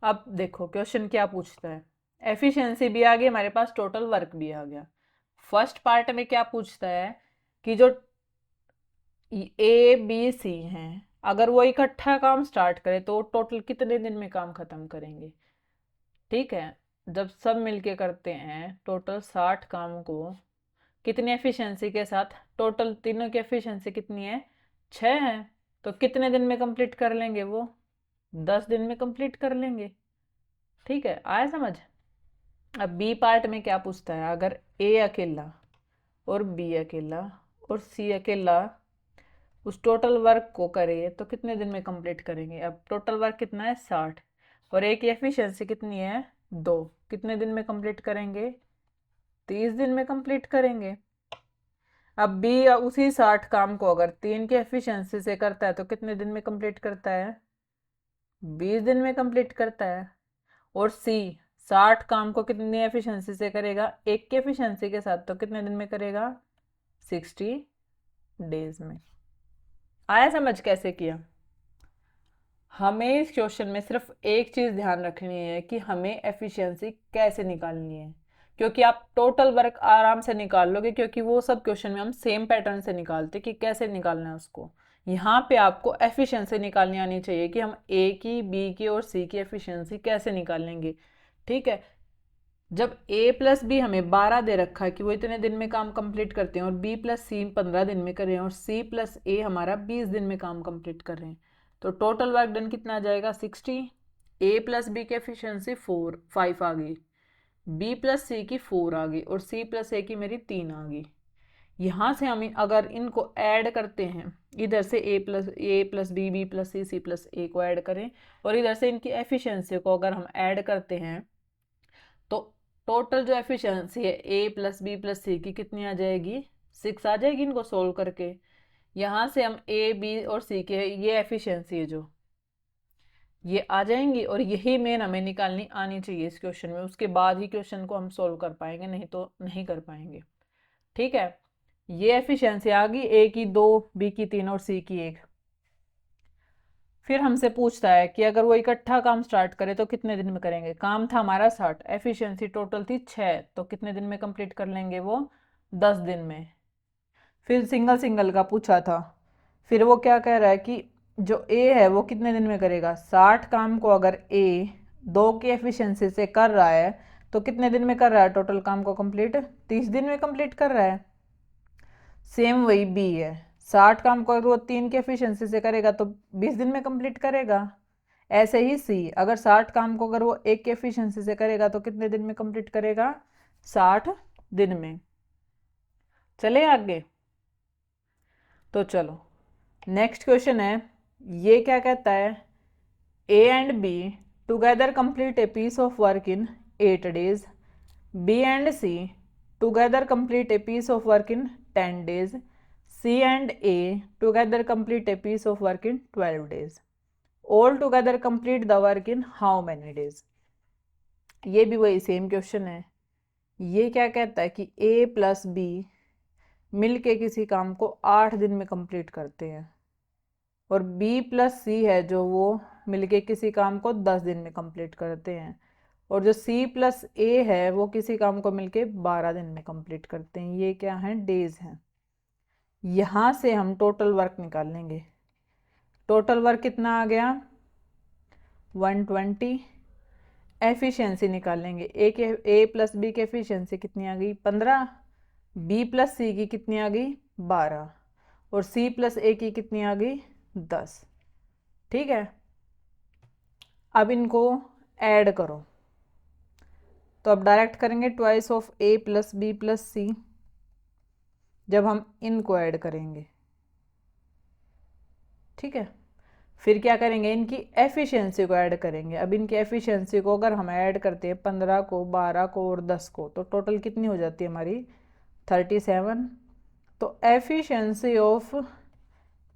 अब देखो क्वेश्चन क्या पूछता है, एफिशिएंसी भी आ गई हमारे पास, टोटल वर्क भी आ गया। फर्स्ट पार्ट में क्या पूछता है कि जो A B C हैं, अगर वो इकट्ठा काम स्टार्ट करे तो टोटल कितने दिन में काम खत्म करेंगे। ठीक है, जब सब मिलके करते हैं टोटल 60 काम को, कितनी एफिशिएंसी के साथ, टोटल तीनों की एफिशिएंसी कितनी है, 6 है। तो कितने दिन में कंप्लीट कर लेंगे वो, 10 दिन में कंप्लीट कर लेंगे। ठीक है, आया समझ। अब बी पार्ट में क्या पूछता है, अगर ए अकेला और बी अकेला और सी अकेला उस टोटल वर्क को करे तो कितने दिन में कंप्लीट करेंगे। अब टोटल वर्क कितना है, 60, और ए की एफिशिएंसी कितनी है, 2। कितने दिन में कंप्लीट करेंगे, 30 दिन में कंप्लीट करेंगे। अब बी उसी 60 काम को अगर 3 की एफिशिएंसी से करता है तो कितने दिन में कंप्लीट करता है, 20 दिन में कंप्लीट करता है। और सी 60 काम को कितनी एफिशिएंसी से करेगा, 1 की एफिशिएंसी के साथ, तो कितने दिन में करेगा, 60 डेज में। आया समझ कैसे किया। हमें इस क्वेश्चन में सिर्फ एक चीज़ ध्यान रखनी है कि हमें एफिशिएंसी कैसे निकालनी है, क्योंकि आप टोटल वर्क आराम से निकाल लोगे, क्योंकि वो सब क्वेश्चन में हम सेम पैटर्न से निकालते कि कैसे निकालना है उसको। यहाँ पे आपको एफिशिएंसी निकालनी आनी चाहिए कि हम ए की, बी की और सी की एफिशिएंसी कैसे निकालेंगे। ठीक है, जब a प्लस बी हमें 12 दे रखा है कि वो इतने दिन में काम कंप्लीट करते हैं, और b प्लस सी 15 दिन में कर रहे हैं, और c प्लस a हमारा 20 दिन में काम कंप्लीट कर रहे हैं, तो टोटल वर्क डन कितना आ जाएगा, 60। a प्लस बी की एफिशिएंसी 5 आ गई, b प्लस सी की 4 आ गई, और c प्लस a की मेरी 3 आ गई। यहाँ से हम अगर इनको ऐड करते हैं, इधर से a plus B, B plus C, C plus a को ऐड करें, और इधर से इनकी एफिशिएंसी को अगर हम ऐड करते हैं, तो टोटल जो एफिशिएंसी है a प्लस बी प्लस सी की कितनी आ जाएगी, 6 आ जाएगी इनको सोल्व करके। यहाँ से हम a b और c के ये एफिशिएंसी है जो ये आ जाएंगी और यही मेन हमें निकालनी आनी चाहिए इस क्वेश्चन में, उसके बाद ही क्वेश्चन को हम सोल्व कर पाएंगे, नहीं तो नहीं कर पाएंगे। ठीक है, ये एफिशिएंसी आ गई, ए की 2, बी की 3 और सी की 1। फिर हमसे पूछता है कि अगर वो इकट्ठा काम स्टार्ट करे तो कितने दिन में करेंगे। काम था हमारा 60, एफिशिएंसी टोटल थी 6, तो कितने दिन में कंप्लीट कर लेंगे वो, 10 दिन में। फिर सिंगल सिंगल का पूछा था, फिर वो क्या कह रहा है कि जो ए है वो कितने दिन में करेगा। 60 काम को अगर ए 2 की एफिशिएंसी से कर रहा है तो कितने दिन में कर रहा है टोटल काम को कंप्लीट, 30 दिन में कंप्लीट कर रहा है। सेम वही बी है, 60 काम को अगर वो 3 की एफिशिएंसी से करेगा तो 20 दिन में कंप्लीट करेगा। ऐसे ही सी, अगर 60 काम को अगर वो 1 की एफिशिएंसी से करेगा तो कितने दिन में कंप्लीट करेगा, 60 दिन में। चले आगे, तो चलो नेक्स्ट क्वेश्चन है। ये क्या कहता है, A and B together complete a piece of work in 8 days, B and C together complete a piece of work in 10 days, C and A together complete a piece of work in 12 days, all together complete the work in how many days. ये भी वही सेम क्वेश्चन है। ये क्या कहता है कि ए प्लस बी मिल के किसी काम को 8 दिन में कंप्लीट करते हैं, और बी प्लस सी है जो वो मिलके किसी काम को 10 दिन में कंप्लीट करते हैं, और जो सी प्लस ए है वो किसी काम को मिलके 12 दिन में कंप्लीट करते हैं। ये क्या है, डेज हैं। यहाँ से हम टोटल वर्क निकाल लेंगे। टोटल वर्क कितना आ गया, 120। एफिशिएंसी निकाल लेंगे, ए प्लस बी की एफिशिएंसी कितनी आ गई, 15, बी प्लस सी की कितनी आ गई, 12, और सी प्लस ए की कितनी आ गई, 10। ठीक है, अब इनको ऐड करो, तो अब डायरेक्ट करेंगे twice of A plus B plus C जब हम इनको ऐड करेंगे। ठीक है, फिर क्या करेंगे, इनकी एफिशिएंसी को ऐड करेंगे। अब इनकी एफिशिएंसी को अगर हम ऐड करते हैं 15 को, 12 को और 10 को, तो टोटल कितनी हो जाती है हमारी, 37। तो efficiency of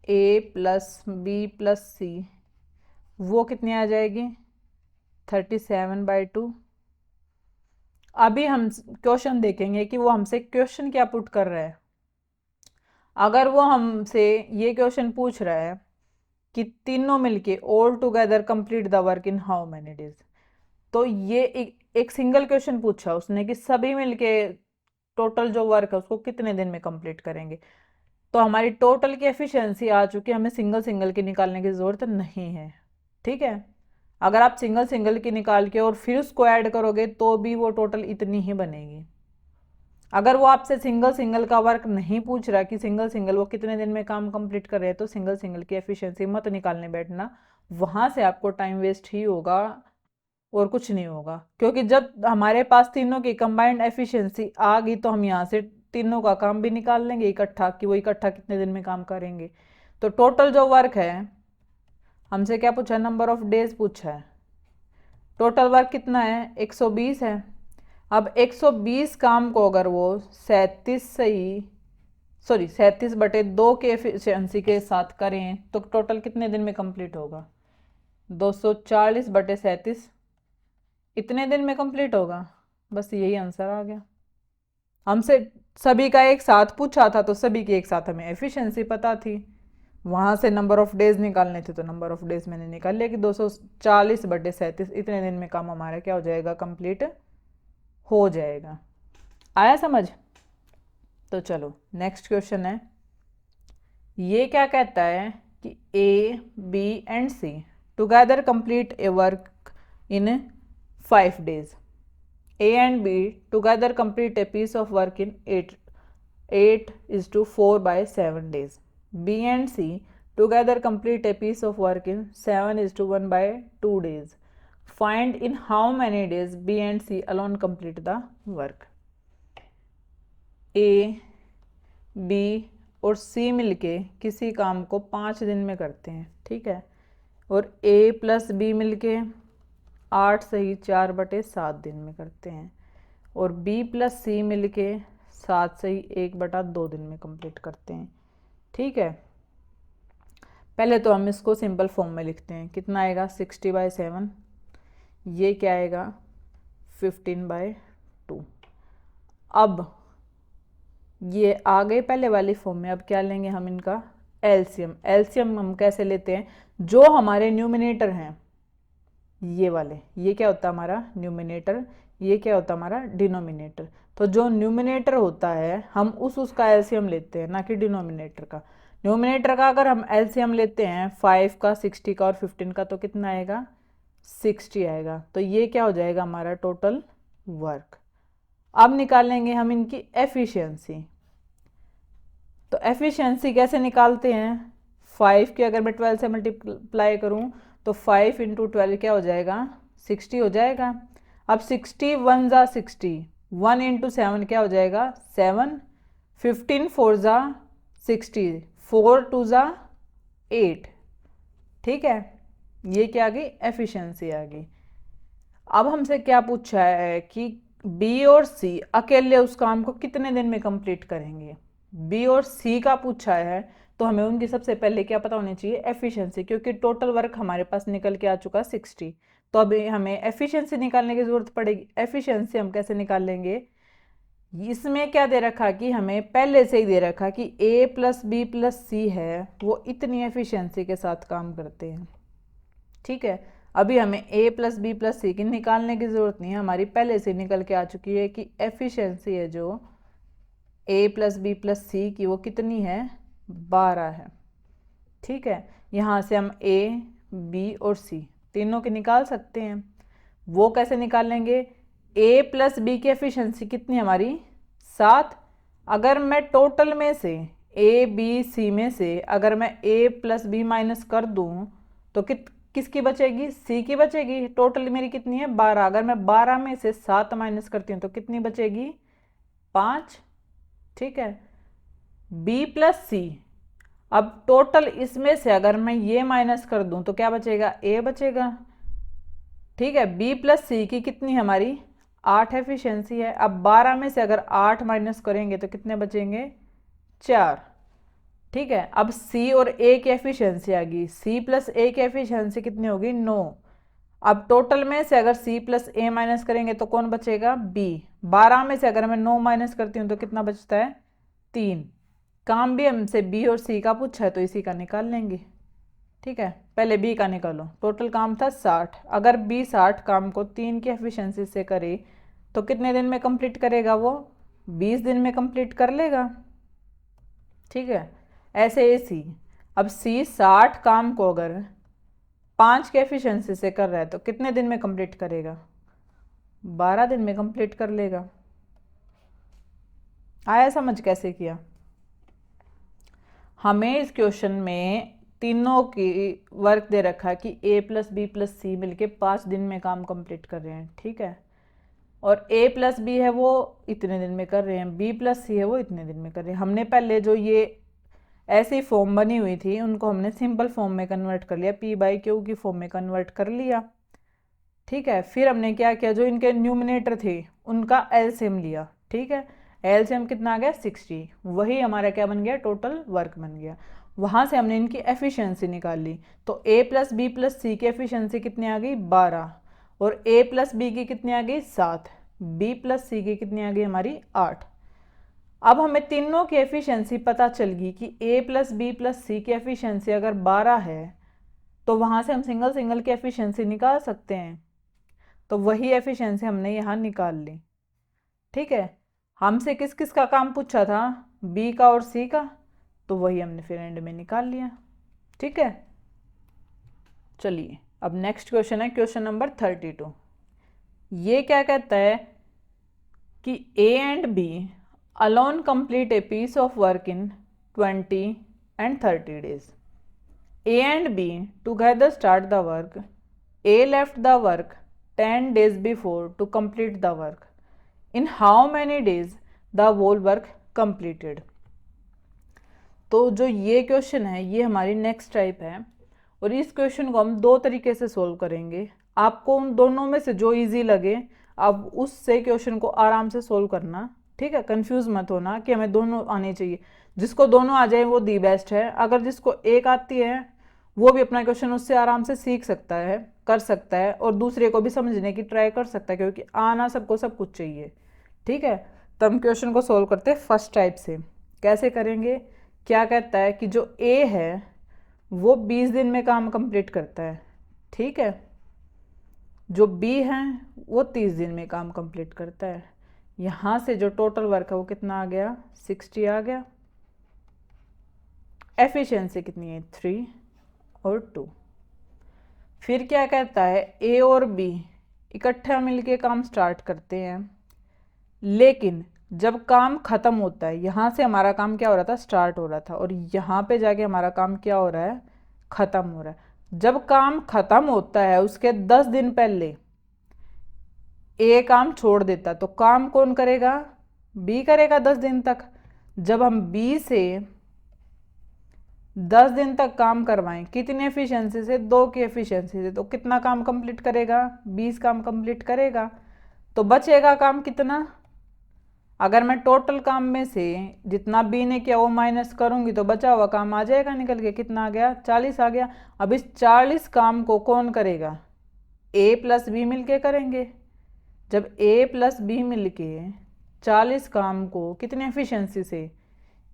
A plus B plus C वो कितनी आ जाएगी, 37/2। अभी हम क्वेश्चन देखेंगे कि वो हमसे क्वेश्चन क्या पुट कर रहा है। अगर वो हमसे ये क्वेश्चन पूछ रहा है कि तीनों मिलके all together complete the work in how many days, तो ये एक सिंगल क्वेश्चन पूछा उसने कि सभी मिलके टोटल जो वर्क है उसको कितने दिन में कंप्लीट करेंगे। तो हमारी टोटल की एफिशिएंसी आ चुकी है, हमें सिंगल सिंगल की निकालने की ज़रूरत नहीं है। ठीक है, अगर आप सिंगल सिंगल की निकाल के और फिर उसको ऐड करोगे तो भी वो टोटल इतनी ही बनेगी। अगर वो आपसे सिंगल सिंगल का वर्क नहीं पूछ रहा कि सिंगल सिंगल वो कितने दिन में काम कंप्लीट कर रहे हैं, तो सिंगल सिंगल की एफिशिएंसी मत निकालने बैठना, वहाँ से आपको टाइम वेस्ट ही होगा और कुछ नहीं होगा। क्योंकि जब हमारे पास तीनों की कंबाइंड एफिशिएंसी आ गई तो हम यहाँ से तीनों का काम भी निकाल लेंगे इकट्ठा, कि वो इकट्ठा कितने दिन में काम करेंगे। तो टोटल जो वर्क है हमसे क्या पूछा है, नंबर ऑफ डेज पूछा है। टोटल वर्क कितना है, 120 है। अब 120 काम को अगर वो 37/2 के एफिशिएंसी के साथ करें तो टोटल कितने दिन में कंप्लीट होगा, 240/37 इतने दिन में कंप्लीट होगा। बस यही आंसर आ गया। हमसे सभी का एक साथ पूछा था तो सभी की एक साथ हमें एफिशिएंसी पता थी, वहाँ से नंबर ऑफ डेज निकालने थे तो नंबर ऑफ डेज मैंने निकाल लिया कि 240/37 इतने दिन में काम हमारा क्या हो जाएगा, कंप्लीट हो जाएगा। आया समझ। तो चलो नेक्स्ट क्वेश्चन है। ये क्या कहता है कि A B and C together complete a work in 5 days, A and B together complete a piece of work in 8:4/7 days, B and C together complete a piece of work in 7:1/2 days. Find in how many days B and C alone complete the work. A, B और C मिलके किसी काम को 5 दिन में करते हैं। ठीक है, और A प्लस B मिलके 8 सही 4/7 दिन में करते हैं, और B प्लस C मिलके 7 सही 1/2 दिन में कंप्लीट करते हैं। ठीक है, पहले तो हम इसको सिंपल फॉर्म में लिखते हैं। कितना आएगा 60/7, ये क्या आएगा 15/2। अब ये आ गए पहले वाली फॉर्म में। अब क्या लेंगे हम इनका एलसीएम। एलसीएम हम कैसे लेते हैं, जो हमारे न्यूमिनेटर हैं ये वाले, ये क्या होता है हमारा न्यूमिनेटर, ये क्या होता है हमारा डिनोमिनेटर। तो जो न्यूमिनेटर होता है हम उसका एलसीएम लेते हैं, ना कि डिनोमिनेटर का। न्यूमिनेटर का अगर हम एलसीएम लेते हैं 5 का, 60 का और 15 का, तो कितना आएगा 60 आएगा। तो ये क्या हो जाएगा हमारा टोटल वर्क। अब निकालेंगे हम इनकी एफिशिएंसी। तो एफिशिएंसी कैसे निकालते हैं, 5 की अगर मैं 12 से मल्टीप्लाई करूं तो 5 × 12 क्या हो जाएगा 60 हो जाएगा। अब 60 1 ज़ा 60, 1 × 7 क्या हो जाएगा 7, 15 4 ज़ा 60, 4 2 ज़ा 8। ठीक है, ये क्या आ गई एफिशिएंसी आ गई। अब हमसे क्या पूछा है कि बी और सी अकेले उस काम को कितने दिन में कंप्लीट करेंगे। बी और सी का पूछा है तो हमें उनकी सबसे पहले क्या पता होनी चाहिए एफिशिएंसी, क्योंकि टोटल वर्क हमारे पास निकल के आ चुका 60। तो अभी हमें एफिशिएंसी निकालने की जरूरत पड़ेगी। एफिशिएंसी हम कैसे निकाल लेंगे, इसमें क्या दे रखा कि हमें पहले से ही दे रखा कि ए प्लस बी प्लस सी है वो इतनी एफिशिएंसी के साथ काम करते हैं। ठीक है, अभी हमें a प्लस बी प्लस सी की निकालने की ज़रूरत नहीं है, हमारी पहले से निकल के आ चुकी है कि एफिशिएंसी है जो a प्लस बी प्लस सी की वो कितनी है 12 है। ठीक है, यहाँ से हम a b और c तीनों की निकाल सकते हैं। वो कैसे निकालेंगे, a प्लस बी की एफिशिएंसी कितनी हमारी 7। अगर मैं टोटल में से a b c में से अगर मैं a प्लस बी माइनस कर दूँ तो किसकी बचेगी, सी की बचेगी। टोटल मेरी कितनी है 12। अगर मैं 12 में से 7 माइनस करती हूँ तो कितनी बचेगी 5। ठीक है, बी प्लस सी, अब टोटल इसमें से अगर मैं ये माइनस कर दूँ तो क्या बचेगा ए बचेगा। ठीक है, बी प्लस सी की कितनी हमारी 8 एफिशिएंसी है। अब 12 में से अगर 8 माइनस करेंगे तो कितने बचेंगे 4। ठीक है, अब C और A की एफिशिएंसी आ गई, C प्लस A की एफिशिएंसी कितनी होगी 9। अब टोटल में से अगर C प्लस A माइनस करेंगे तो कौन बचेगा B। 12 में से अगर मैं 9 माइनस करती हूँ तो कितना बचता है 3। काम भी हमसे B और C का पूछा है तो इसी का निकाल लेंगे। ठीक है, पहले B का निकालो। टोटल काम था 60, अगर B 60 काम को 3 की एफिशिएंसी से करे तो कितने दिन में कंप्लीट करेगा, वो 20 दिन में कंप्लीट कर लेगा। ठीक है, ऐसे ही सी, अब सी 60 काम को अगर 5 के एफिशिएंसी से कर रहा है तो कितने दिन में कंप्लीट करेगा 12 दिन में कंप्लीट कर लेगा। आया समझ कैसे किया। हमें इस क्वेश्चन में तीनों की वर्क दे रखा है कि a प्लस बी प्लस सी मिलके 5 दिन में काम कंप्लीट कर रहे हैं। ठीक है, और a प्लस बी है वो इतने दिन में कर रहे हैं, b प्लस सी है वो इतने दिन में कर रहे हैं। हमने पहले जो ये ऐसी फॉर्म बनी हुई थी उनको हमने सिंपल फॉर्म में कन्वर्ट कर लिया, p/q की फॉर्म में कन्वर्ट कर लिया। ठीक है, फिर हमने क्या किया, जो इनके न्यूमिनेटर थे उनका एलसीएम लिया। ठीक है, एलसीएम कितना आ गया 60, वही हमारा क्या बन गया टोटल वर्क बन गया। वहाँ से हमने इनकी एफिशिएंसी निकाल ली। तो a प्लस बी प्लस सी की एफिशिएंसी कितनी आ गई 12, और a प्लस बी की कितनी आ गई 7, b प्लस सी की कितनी आ गई हमारी 8। अब हमें तीनों की एफिशिएंसी पता चल गई कि a प्लस बी प्लस सी की एफिशिएंसी अगर 12 है तो वहाँ से हम सिंगल सिंगल की एफिशिएंसी निकाल सकते हैं। तो वही एफिशिएंसी हमने यहाँ निकाल ली। ठीक है, हमसे किस किस का काम पूछा था, b का और c का, तो वही हमने फिर एंड में निकाल लिया। ठीक है, चलिए अब नेक्स्ट क्वेश्चन है क्वेश्चन नंबर 32। ये क्या कहता है कि a and b alone complete a piece of work in 20 and 30 days. A and B together start the work. A left the work 10 days before to complete the work. In how many days the whole work completed? तो जो ये क्वेश्चन है ये हमारी नेक्स्ट टाइप है, और इस क्वेश्चन को हम दो तरीके से सोल्व करेंगे। आपको उन दोनों में से जो इजी लगे आप उससे क्वेश्चन को आराम से सोल्व करना। ठीक है, कंफ्यूज मत होना कि हमें दोनों आने चाहिए। जिसको दोनों आ जाए वो दी बेस्ट है, अगर जिसको एक आती है वो भी अपना क्वेश्चन उससे आराम से सीख सकता है, कर सकता है, और दूसरे को भी समझने की ट्राई कर सकता है, क्योंकि आना सबको सब कुछ चाहिए। ठीक है, तो हम क्वेश्चन को सोल्व करते हैं फर्स्ट टाइप से। कैसे करेंगे? क्या कहता है कि जो ए है वो 20 दिन में काम कंप्लीट करता है। ठीक है, जो बी है वो 30 दिन में काम कंप्लीट करता है। यहाँ से जो टोटल वर्क है वो कितना आ गया? 60 आ गया। एफिशिएंसी कितनी है? 3 और 2। फिर क्या कहता है? ए और बी इकट्ठा मिलके काम स्टार्ट करते हैं, लेकिन जब काम खत्म होता है, यहाँ से हमारा काम क्या हो रहा था? स्टार्ट हो रहा था, और यहाँ पे जाके हमारा काम क्या हो रहा है? खत्म हो रहा है। जब काम खत्म होता है उसके 10 दिन पहले ए काम छोड़ देता, तो काम कौन करेगा? बी करेगा 10 दिन तक। जब हम बी से 10 दिन तक काम करवाएं, कितनी एफिशिएंसी से? 2 की एफिशिएंसी से, तो कितना काम कंप्लीट करेगा? 20 काम कंप्लीट करेगा। तो बचेगा काम कितना? अगर मैं टोटल काम में से जितना बी ने किया वो माइनस करूंगी तो बचा हुआ काम आ जाएगा निकल के। कितना आ गया? 40 आ गया। अब इस 40 काम को कौन करेगा? ए प्लस बी मिलके करेंगे। जब ए प्लस बी मिलके 40 काम को कितनी एफिशिएंसी से?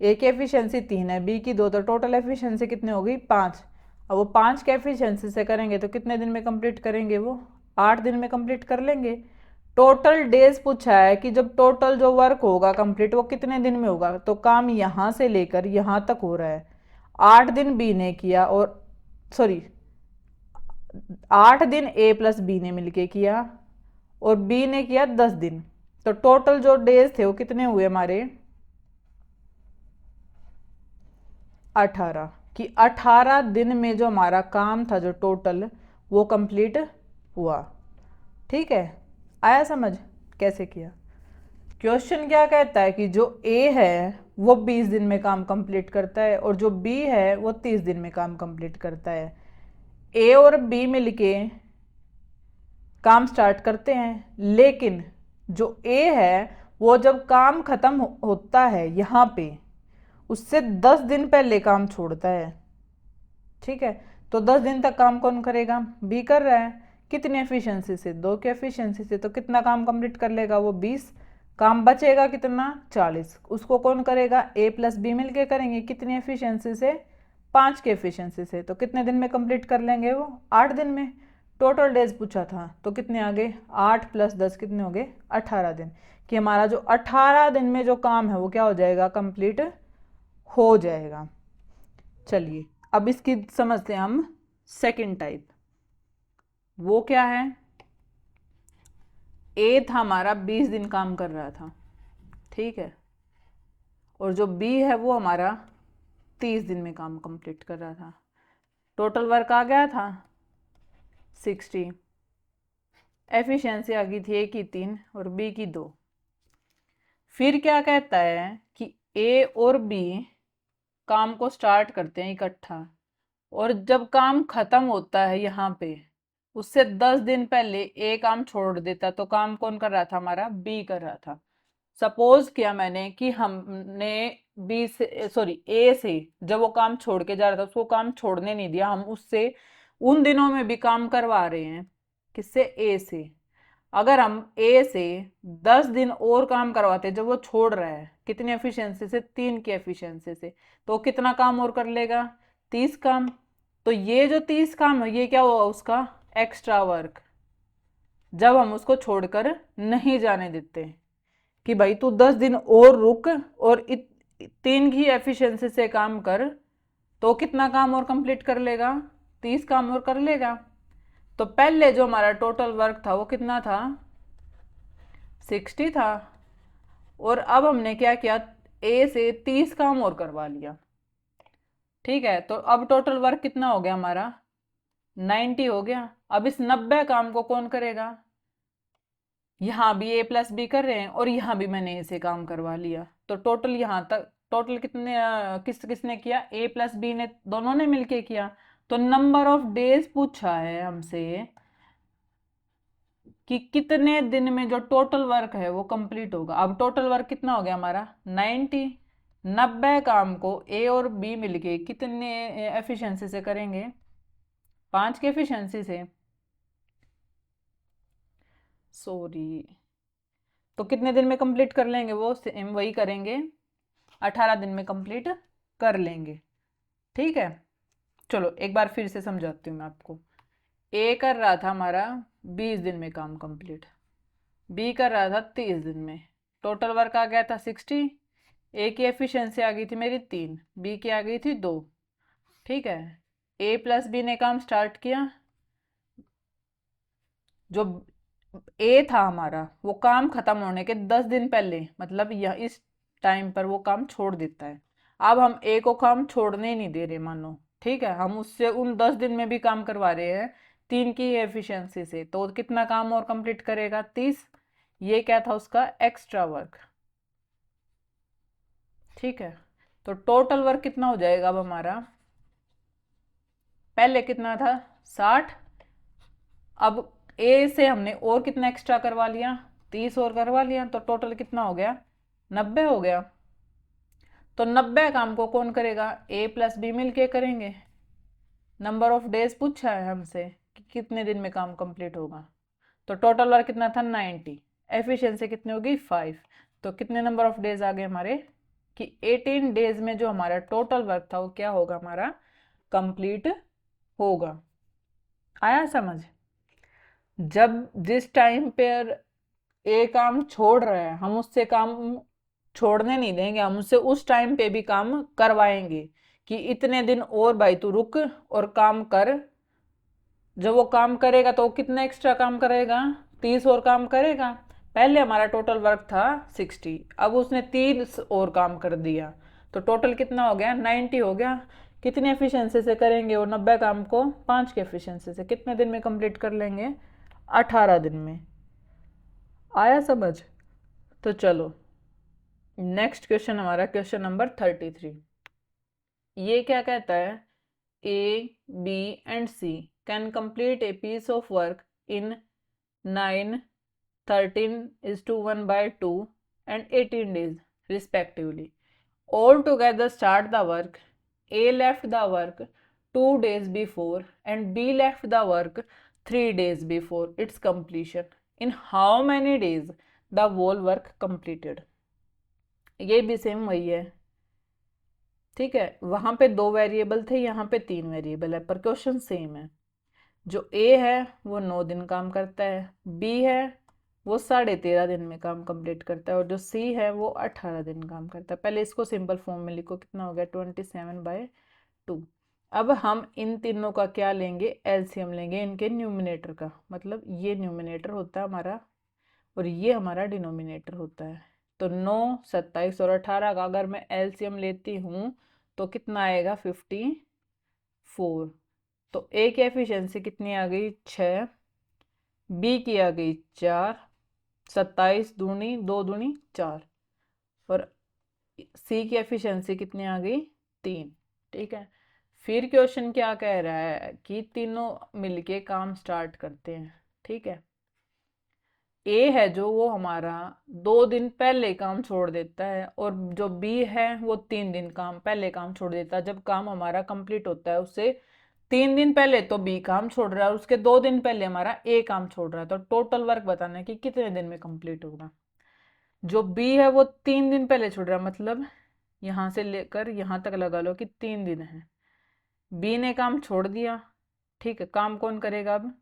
ए की एफिशिएंसी 3 है, बी की 2, तो टोटल एफिशिएंसी कितनी हो गई? 5। अब वो 5 के एफिशिएंसी से करेंगे तो कितने दिन में कंप्लीट करेंगे? वो 8 दिन में कंप्लीट कर लेंगे। टोटल डेज पूछा है कि जब टोटल जो वर्क होगा कंप्लीट वो कितने दिन में होगा, तो काम यहाँ से लेकर यहाँ तक हो रहा है। 8 दिन बी ने किया, और सॉरी 8 दिन ए प्लस बी ने मिलके किया, और बी ने किया 10 दिन। तो टोटल जो डेज थे वो कितने हुए हमारे? 18। कि 18 दिन में जो हमारा काम था जो टोटल वो कंप्लीट हुआ। ठीक है, आया समझ कैसे किया? क्वेश्चन क्या कहता है कि जो ए है वो 20 दिन में काम कंप्लीट करता है, और जो बी है वो 30 दिन में काम कंप्लीट करता है। ए और बी मिलके काम स्टार्ट करते हैं, लेकिन जो ए है वो जब काम खत्म होता है यहाँ पे उससे 10 दिन पहले काम छोड़ता है। ठीक है, तो 10 दिन तक काम कौन करेगा? बी कर रहा है। कितनी एफिशिएंसी से? 2 की एफिशिएंसी से। तो कितना काम कंप्लीट कर लेगा वो? 20। काम बचेगा कितना? 40। उसको कौन करेगा? ए प्लस बी मिलके करेंगे। कितनी एफिशिएंसी से? 5 की एफिशिएंसी से। तो कितने दिन में कंप्लीट कर लेंगे वो? 8 दिन में। टोटल डेज पूछा था तो कितने आ गए? 8 + 10 कितने हो गए? 18 दिन। कि हमारा जो 18 दिन में जो काम है वो क्या हो जाएगा? कंप्लीट हो जाएगा। चलिए अब इसकी समझते हैं हम सेकंड टाइप। वो क्या है? ए था हमारा 20 दिन काम कर रहा था, ठीक है, और जो बी है वो हमारा 30 दिन में काम कंप्लीट कर रहा था। टोटल वर्क आ गया था 60। एफिशिएंसी आ गई थी ए की 3 और बी की 2। फिर क्या कहता है कि ए और बी काम को स्टार्ट करते हैं इकट्ठा, और जब काम खत्म होता है यहाँ पे उससे 10 दिन पहले ए काम छोड़ देता, तो काम कौन कर रहा था? हमारा बी कर रहा था। सपोज किया मैंने कि हमने बी से सॉरी ए से जब वो काम छोड़ के जा रहा था उसको काम छोड़ने नहीं दिया, हम उससे उन दिनों में भी काम करवा रहे हैं। किससे? ए से। अगर हम ए से 10 दिन और काम करवाते जब वो छोड़ रहा है, कितनी एफिशिएंसी से? 3 की एफिशिएंसी से, तो कितना काम और कर लेगा? 30 काम। तो ये जो 30 काम है ये क्या हुआ? उसका एक्स्ट्रा वर्क, जब हम उसको छोड़कर नहीं जाने देते कि भाई तू 10 दिन और रुक और 3 की एफिशिएंसी से काम कर, तो कितना काम और कंप्लीट कर लेगा? 30 काम और कर लेगा। तो पहले जो हमारा टोटल वर्क था वो कितना था? 60 था, और अब हमने क्या किया? ए से 30 काम और करवा लिया। ठीक है, तो अब टोटल वर्क कितना हो गया हमारा? 90 हो गया। अब इस 90 काम को कौन करेगा? यहाँ भी ए प्लस बी कर रहे हैं और यहाँ भी मैंने ए से काम करवा लिया, तो टोटल यहाँ तक टोटल कितने किसने किया? ए प्लस बी ने, दोनों ने मिलके किया। तो नंबर ऑफ डेज पूछा है हमसे कि कितने दिन में जो टोटल वर्क है वो कंप्लीट होगा। अब टोटल वर्क कितना हो गया हमारा? 90। 90 काम को ए और बी मिलके कितने एफिशिएंसी से करेंगे? 5 की एफिशिएंसी से, सॉरी, तो कितने दिन में कंप्लीट कर लेंगे? वो सेम वही करेंगे, 18 दिन में कंप्लीट कर लेंगे। ठीक है, चलो एक बार फिर से समझाती हूँ मैं आपको। ए कर रहा था हमारा 20 दिन में काम कंप्लीट, बी कर रहा था 30 दिन में, टोटल वर्क आ गया था 60। ए की एफिशिएंसी आ गई थी मेरी 3, बी की आ गई थी 2। ठीक है, ए प्लस बी ने काम स्टार्ट किया। जो ए था हमारा वो काम खत्म होने के 10 दिन पहले, मतलब यह इस टाइम पर वो काम छोड़ देता है। अब हम ए को काम छोड़ने ही नहीं दे रहे मानो, ठीक है, हम उससे उन 10 दिन में भी काम करवा रहे हैं 3 की एफिशिएंसी से, तो कितना काम और कंप्लीट करेगा? 30। ये क्या था उसका? Extra work. ठीक है, तो टोटल वर्क कितना हो जाएगा अब हमारा? पहले कितना था? 60। अब ए से हमने और कितना एक्स्ट्रा करवा लिया? 30 और करवा लिया, तो टोटल कितना हो गया? 90 हो गया। तो 90 काम को कौन करेगा? ए प्लस बी मिलके करेंगे। नंबर ऑफ डेज पूछा है हमसे कि कितने दिन में काम कंप्लीट होगा, तो टोटल वर्क कितना था? 90। एफिशिएंसी कितनी होगी? 5। तो कितने नंबर ऑफ डेज आ गए हमारे? कि 18 डेज में जो हमारा टोटल वर्क था वो क्या होगा? हमारा कंप्लीट होगा। आया समझ? जब जिस टाइम पर ए काम छोड़ रहा है हम उससे काम छोड़ने नहीं देंगे, हम उससे उस टाइम पे भी काम करवाएंगे कि इतने दिन और भाई तू रुक और काम कर। जब वो काम करेगा तो वो कितना एक्स्ट्रा काम करेगा? 30 और काम करेगा। पहले हमारा टोटल वर्क था 60, अब उसने 30 और काम कर दिया, तो टोटल कितना हो गया? 90 हो गया। कितनी एफिशिएंसी से करेंगे वो 90 काम को? 5 की एफिशिएंसी से। कितने दिन में कंप्लीट कर लेंगे? 18 दिन में। आया समझ? तो चलो नेक्स्ट क्वेश्चन हमारा क्वेश्चन नंबर 33। ये क्या कहता है? A B and C can complete a piece of work in 9, 13:1/2 and 18 days respectively. All together start the work. A left the work 2 days before and B left the work 3 days before its completion. In how many days the whole work completed? ये भी सेम वही है। ठीक है, वहां पे 2 वेरिएबल थे, यहाँ पे 3 वेरिएबल है, पर क्वेश्चन सेम है। जो ए है वो 9 दिन काम करता है, बी है वो 13.5 दिन में काम कंप्लीट करता है, और जो सी है वो 18 दिन काम करता है। पहले इसको सिंपल फॉर्म में लिखो, कितना हो गया? 27/2। अब हम इन तीनों का क्या लेंगे? एलसीएम लेंगे इनके न्यूमिनेटर का, मतलब ये न्यूमिनेटर होता है हमारा और ये हमारा डिनोमिनेटर होता है। तो 9, 27 और 18 का अगर मैं एलसीएम लेती हूँ तो कितना आएगा? 54। तो ए की एफिशिएंसी कितनी आ गई? 6, बी की आ गई 4, 27 दूनी 2 दूनी 4, और सी की एफिशिएंसी कितनी आ गई? 3। ठीक है, फिर क्वेश्चन क्या कह रहा है कि तीनों मिलके काम स्टार्ट करते हैं। ठीक है, ए है जो वो हमारा 2 दिन पहले काम छोड़ देता है, और जो बी है वो 3 दिन काम पहले काम छोड़ देता है। जब काम हमारा कंप्लीट होता है उससे 3 दिन पहले तो बी काम छोड़ रहा है, और उसके 2 दिन पहले हमारा ए काम छोड़ रहा है। तो टोटल वर्क बताना है कि कितने दिन में कंप्लीट होगा। जो बी है वो 3 दिन पहले छोड़ रहा है, मतलब यहाँ से लेकर यहाँ तक लगा लो कि 3 दिन है। बी ने काम छोड़ दिया। ठीक है, काम कौन करेगा? अब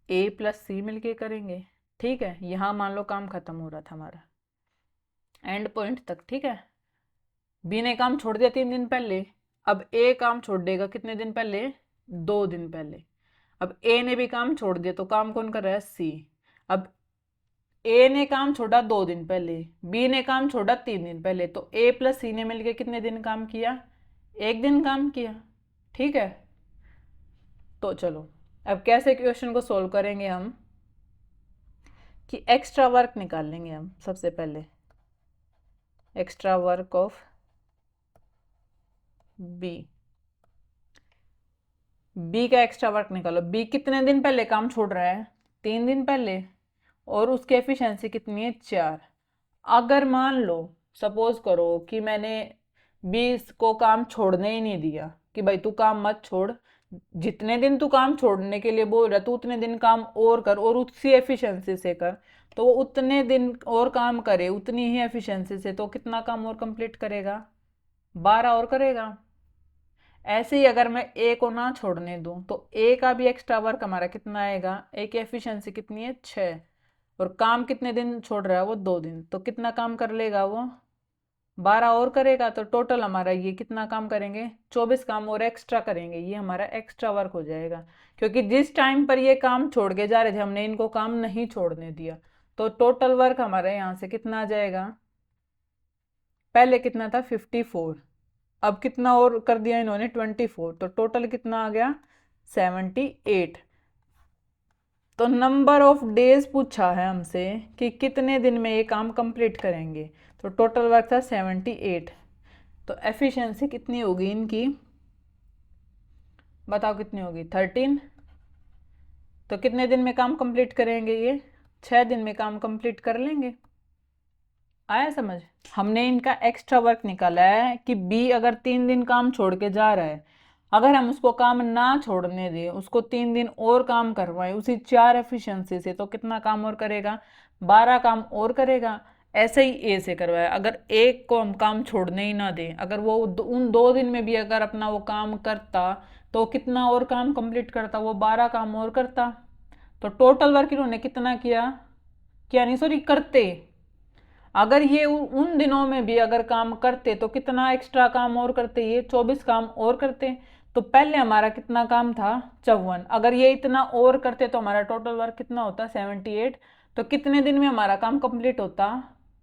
ए प्लस सी मिलके करेंगे। ठीक है, यहाँ मान लो काम खत्म हो रहा था हमारा एंड पॉइंट तक। ठीक है, बी ने काम छोड़ दिया 3 दिन पहले, अब ए काम छोड़ देगा कितने दिन पहले? 2 दिन पहले। अब ए ने भी काम छोड़ दिया, तो काम कौन कर रहा है? सी। अब ए ने काम छोड़ा 2 दिन पहले, बी ने काम छोड़ा 3 दिन पहले, तो ए प्लस सी ने मिलकर कितने दिन काम किया? 1 दिन काम किया। ठीक है, तो चलो अब कैसे क्वेश्चन को सोल्व करेंगे हम कि एक्स्ट्रा वर्क निकाल लेंगे हम। सबसे पहले extra work of B, B का एक्स्ट्रा वर्क निकालो। बी कितने दिन पहले काम छोड़ रहा है? 3 दिन पहले, और उसकी एफिशिएंसी कितनी है? 4। अगर मान लो सपोज करो कि मैंने बी को काम छोड़ने ही नहीं दिया कि भाई तू काम मत छोड़, जितने दिन तू काम छोड़ने के लिए बोल रहा है तू उतने दिन काम और कर और उसी एफिशिएंसी से कर, तो वो उतने दिन और काम करे उतनी ही एफिशिएंसी से, तो कितना काम और कंप्लीट करेगा? 12 और करेगा। ऐसे ही अगर मैं ए को ना छोड़ने दूं तो ए का भी एक्स्ट्रा वर्क हमारा कितना आएगा? ए की एफिशिएंसी कितनी है? 6। और काम कितने दिन छोड़ रहा है वो? 2 दिन। तो कितना काम कर लेगा वो? 12 और करेगा। तो टोटल हमारा ये कितना काम करेंगे? 24 काम और एक्स्ट्रा करेंगे। ये हमारा एक्स्ट्रा वर्क हो जाएगा, क्योंकि जिस टाइम पर ये काम छोड़ के जा रहे थे हमने इनको काम नहीं छोड़ने दिया। तो टोटल वर्क हमारा यहाँ से कितना आ जाएगा? पहले कितना था? 54। अब कितना और कर दिया इन्होंने? 24। तो टोटल कितना आ गया? 78। तो नंबर ऑफ डेज पूछा है हमसे कि कितने दिन में ये काम कंप्लीट करेंगे। तो टोटल वर्क था 78। तो एफिशिएंसी कितनी होगी इनकी? बताओ कितनी होगी? 13। तो कितने दिन में काम कंप्लीट करेंगे ये? 6 दिन में काम कंप्लीट कर लेंगे। आया समझ? हमने इनका एक्स्ट्रा वर्क निकाला है कि बी अगर 3 दिन काम छोड़ के जा रहा है, अगर हम उसको काम ना छोड़ने दें, उसको 3 दिन और काम करवाएं उसी 4 एफिशिएंसी से, तो कितना काम और करेगा? 12 काम और करेगा। ऐसे ही ए से करवाया, अगर एक को हम काम छोड़ने ही ना दें, अगर वो उन 2 दिन में भी अगर अपना वो काम करता तो कितना और काम कंप्लीट करता? वो 12 काम और करता। तो टोटल वर्क इन्होंने कितना किया? क्या नहीं, सॉरी, करते। अगर ये उन दिनों में भी अगर काम करते तो कितना एक्स्ट्रा काम और करते? ये 24 काम और करते। तो पहले हमारा कितना काम था? 54। अगर ये इतना और करते तो हमारा टोटल वर्क कितना होता? 78। तो कितने दिन में हमारा काम कंप्लीट होता?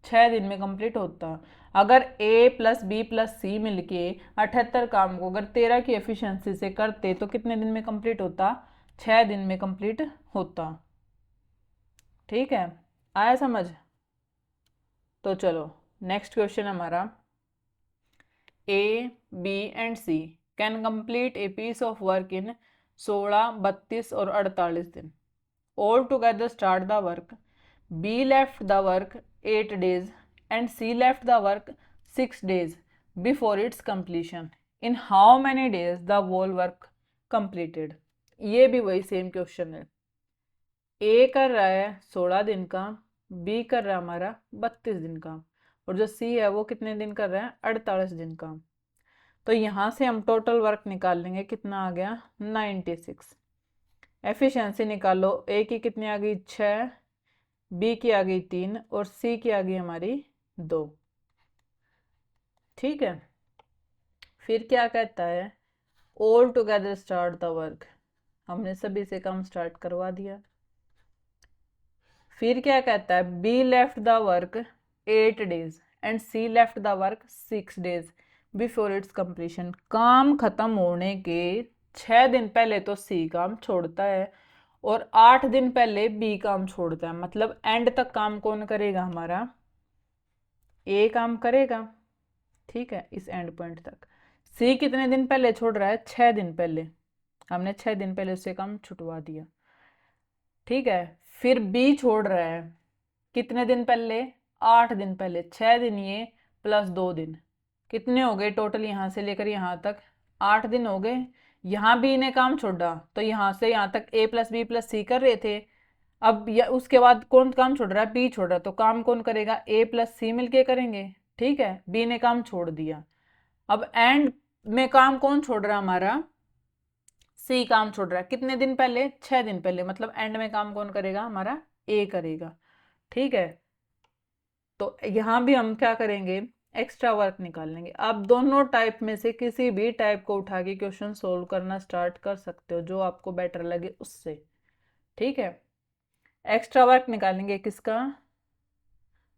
6 दिन में कंप्लीट होता। अगर ए प्लस बी प्लस सी मिलके 78 काम को अगर 13 की एफिशिएंसी से करते तो कितने दिन में कंप्लीट होता? 6 दिन में कंप्लीट होता। ठीक है, आया समझ? तो चलो नेक्स्ट क्वेश्चन हमारा, A B and C can complete a piece of work in 16, 32 और 48 दिन। All together start the work. B left the work 8 days and C left the work 6 days before its completion. In how many days the whole work completed. ये भी वही सेम क्वेश्चन है। ए कर रहा है 16 दिन का, बी कर रहा है हमारा 32 दिन का, और जो सी है वो कितने दिन कर रहा है? 48 दिन का। तो यहाँ से हम टोटल वर्क निकाल लेंगे। कितना आ गया? 96। एफिशिएंसी निकालो। ए की कितनी आ गई? 6, बी की आ गई 3 और सी की आ गई हमारी 2। ठीक है, फिर क्या कहता है? All together start the work. हमने सभी से काम स्टार्ट करवा दिया। फिर क्या कहता है? B left the work 8 days and C left the work 6 days before its completion. काम खत्म होने के 6 दिन पहले तो सी काम छोड़ता है और 8 दिन पहले बी काम छोड़ता है। मतलब एंड तक काम कौन करेगा? हमारा ए काम करेगा। ठीक है, इस एंड पॉइंट तक। सी कितने दिन पहले छोड़ रहा है? 6 दिन पहले। हमने 6 दिन पहले उससे काम छुटवा दिया। ठीक है, फिर बी छोड़ रहा है कितने दिन पहले? 8 दिन पहले। 6 दिन ये प्लस 2 दिन, कितने हो गए टोटल यहाँ से लेकर यहाँ तक? 8 दिन हो गए। यहाँ भी इन्हें काम छोड़ा तो यहाँ से यहाँ तक ए प्लस बी प्लस सी कर रहे थे। अब उसके बाद कौन काम छोड़ रहा है? बी छोड़ रहा है। तो काम कौन करेगा? ए प्लस सी मिलके करेंगे। ठीक है, बी ने काम छोड़ दिया। अब एंड में काम कौन छोड़ रहा है? हमारा सी काम छोड़ रहा है। कितने दिन पहले? 6 दिन पहले। मतलब एंड में काम कौन करेगा? हमारा ए करेगा। ठीक है, तो यहाँ भी हम क्या करेंगे? एक्स्ट्रा वर्क निकाल लेंगे। आप दोनों टाइप में से किसी भी टाइप को उठा के क्वेश्चन सोल्व करना स्टार्ट कर सकते हो, जो आपको बेटर लगे उससे। ठीक है, एक्स्ट्रा वर्क निकालेंगे किसका?